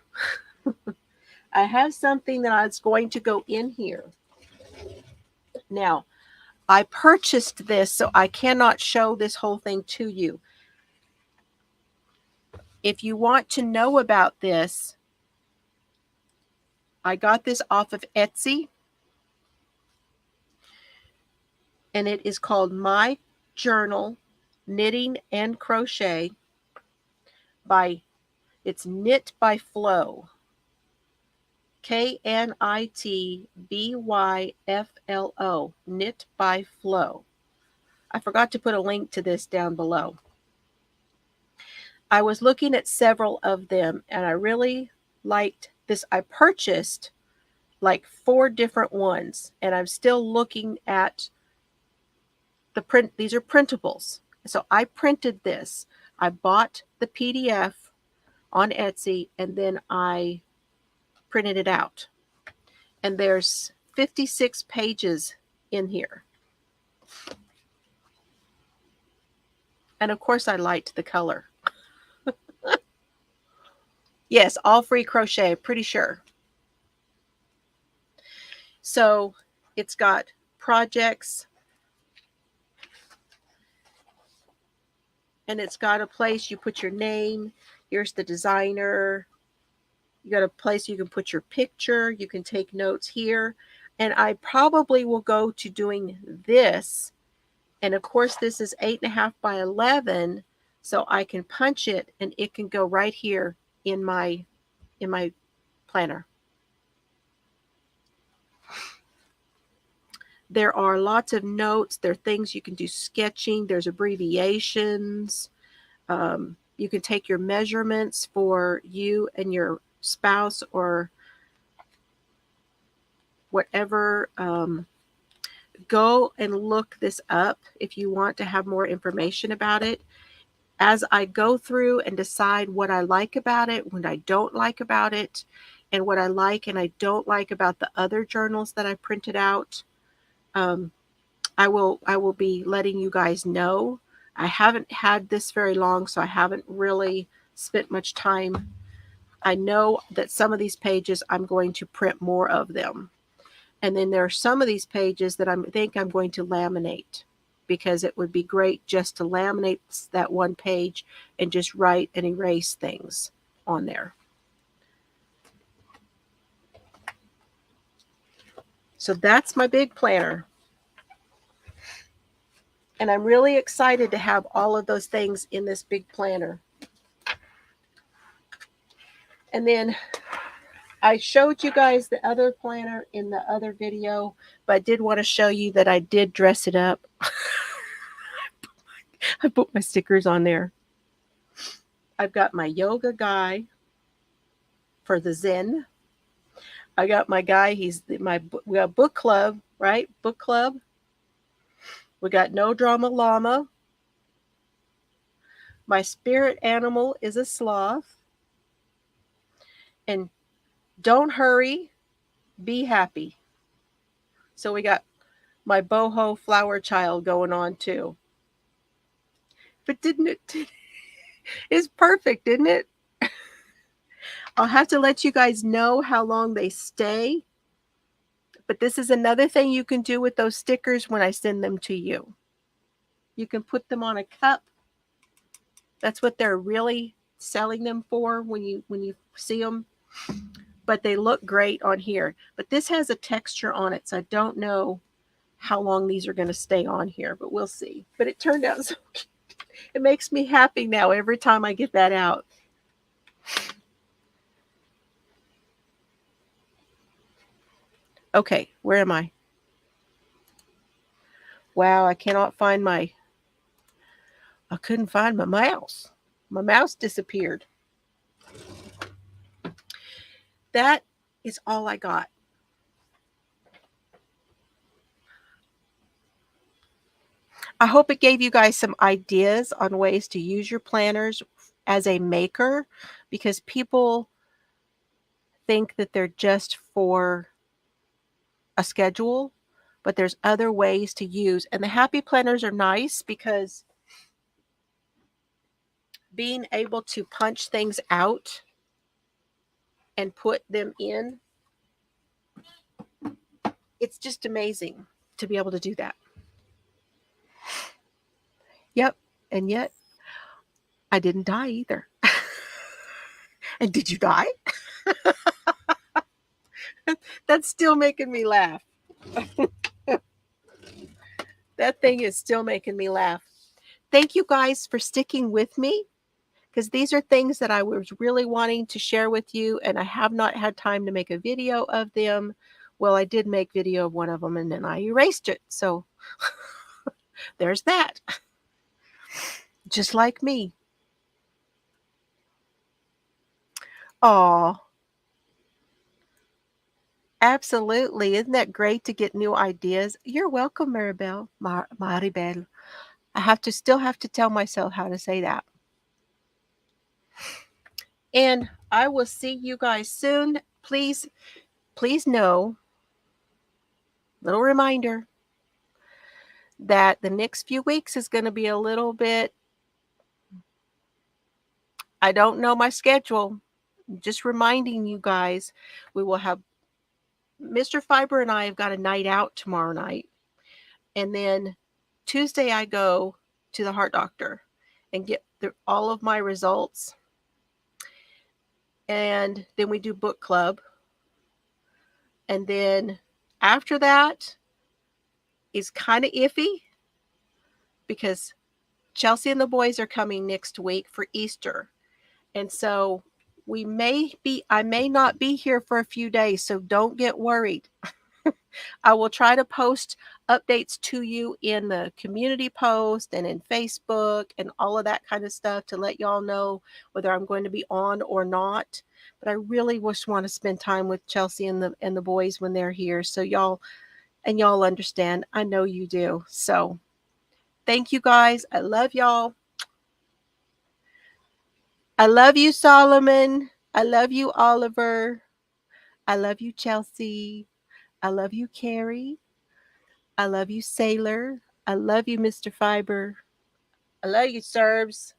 I have something that is going to go in here. Now, I purchased this, so I cannot show this whole thing to you. If you want to know about this, I got this off of Etsy. And it is called My Journal Knitting and Crochet it's Knit by Flow. KNITBYFLO. Knit by Flow. I forgot to put a link to this down below. I was looking at several of them and I really liked this. I purchased like 4 different ones, and I'm still looking at the print. These are printables. So I printed this. I bought the PDF on Etsy and then I printed it out. And there's 56 pages in here. And of course I liked the color. Yes, All Free Crochet, pretty sure. So it's got projects. And it's got a place you put your name. Here's the designer. You got a place you can put your picture. You can take notes here. And I probably will go to doing this. And of course, this is 8.5 by 11. So I can punch it and it can go right here in my planner. There are lots of notes. There are things you can do sketching. There's abbreviations. You can take your measurements for you and your spouse or whatever. Go and look this up if you want to have more information about it. As I go through and decide what I like about it, what I don't like about it, and what I like and I don't like about the other journals that I printed out, I will be letting you guys know. I haven't had this very long, so I haven't really spent much time. I know that some of these pages I'm going to print more of them. And then there are some of these pages that I think I'm going to laminate, because it would be great just to laminate that one page and just write and erase things on there. So that's my big planner. And I'm really excited to have all of those things in this big planner. And then I showed you guys the other planner in the other video, but I did want to show you that I did dress it up. I put my stickers on there. I've got my yoga guy for the Zen. I got my guy, we got book club, right? Book club. We got no drama llama. My spirit animal is a sloth. And don't hurry, be happy. So we got my boho flower child going on too. But didn't it? It's perfect, isn't it? I'll have to let you guys know how long they stay. But this is another thing you can do with those stickers when I send them to you. You can put them on a cup. That's what they're really selling them for when you see them. But they look great on here. But this has a texture on it, so I don't know how long these are going to stay on here, but we'll see. But it turned out so cute. It makes me happy now every time I get that out. Okay, where am I? Wow, I cannot find I couldn't find my mouse. My mouse disappeared. That is all I got. I hope it gave you guys some ideas on ways to use your planners as a maker, because people think that they're just for a schedule, but there's other ways to use. And the happy planners are nice because being able to punch things out and put them in, it's just amazing to be able to do that. Yep. And yet I didn't die either. And did you die? That's still making me laugh. That thing is still making me laugh. Thank you guys for sticking with me, because these are things that I was really wanting to share with you, and I have not had time to make a video of them. Well, I did make video of one of them, and then I erased it. So there's that. Just like me. Aw. Absolutely. Isn't that great to get new ideas? You're welcome, Maribel. Maribel. Still have to tell myself how to say that. And I will see you guys soon. Please know, little reminder, that the next few weeks is going to be a little bit, I don't know my schedule. Just reminding you guys, we will have Mr. Fiber and I have got a night out tomorrow night. And then Tuesday I go to the heart doctor and get all of my results. and then we do book club. And then after that is kind of iffy because Chelsea and the boys are coming next week for Easter. And so I may not be here for a few days, so don't get worried. I will try to post updates to you in the community post and in Facebook and all of that kind of stuff to let y'all know whether I'm going to be on or not. But I really want to spend time with Chelsea and the boys when they're here. So y'all understand. I know you do. So thank you guys. I love y'all. I love you, Solomon. I love you, Oliver. I love you, Chelsea. I love you, Carrie. I love you, Sailor. I love you, Mr. Fiber. I love you, Serbs.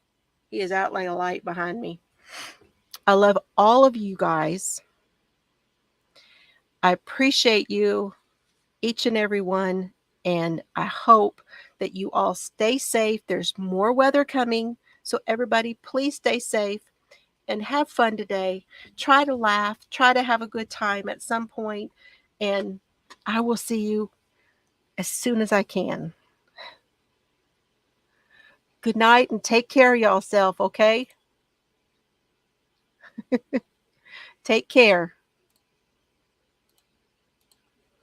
He is out like a light behind me. I love all of you guys. I appreciate you, each and every one. And I hope that you all stay safe. There's more weather coming. So, everybody, please stay safe and have fun today. Try to laugh, try to have a good time at some point, and I will see you as soon as I can. Good night and take care of yourself, okay? Take care.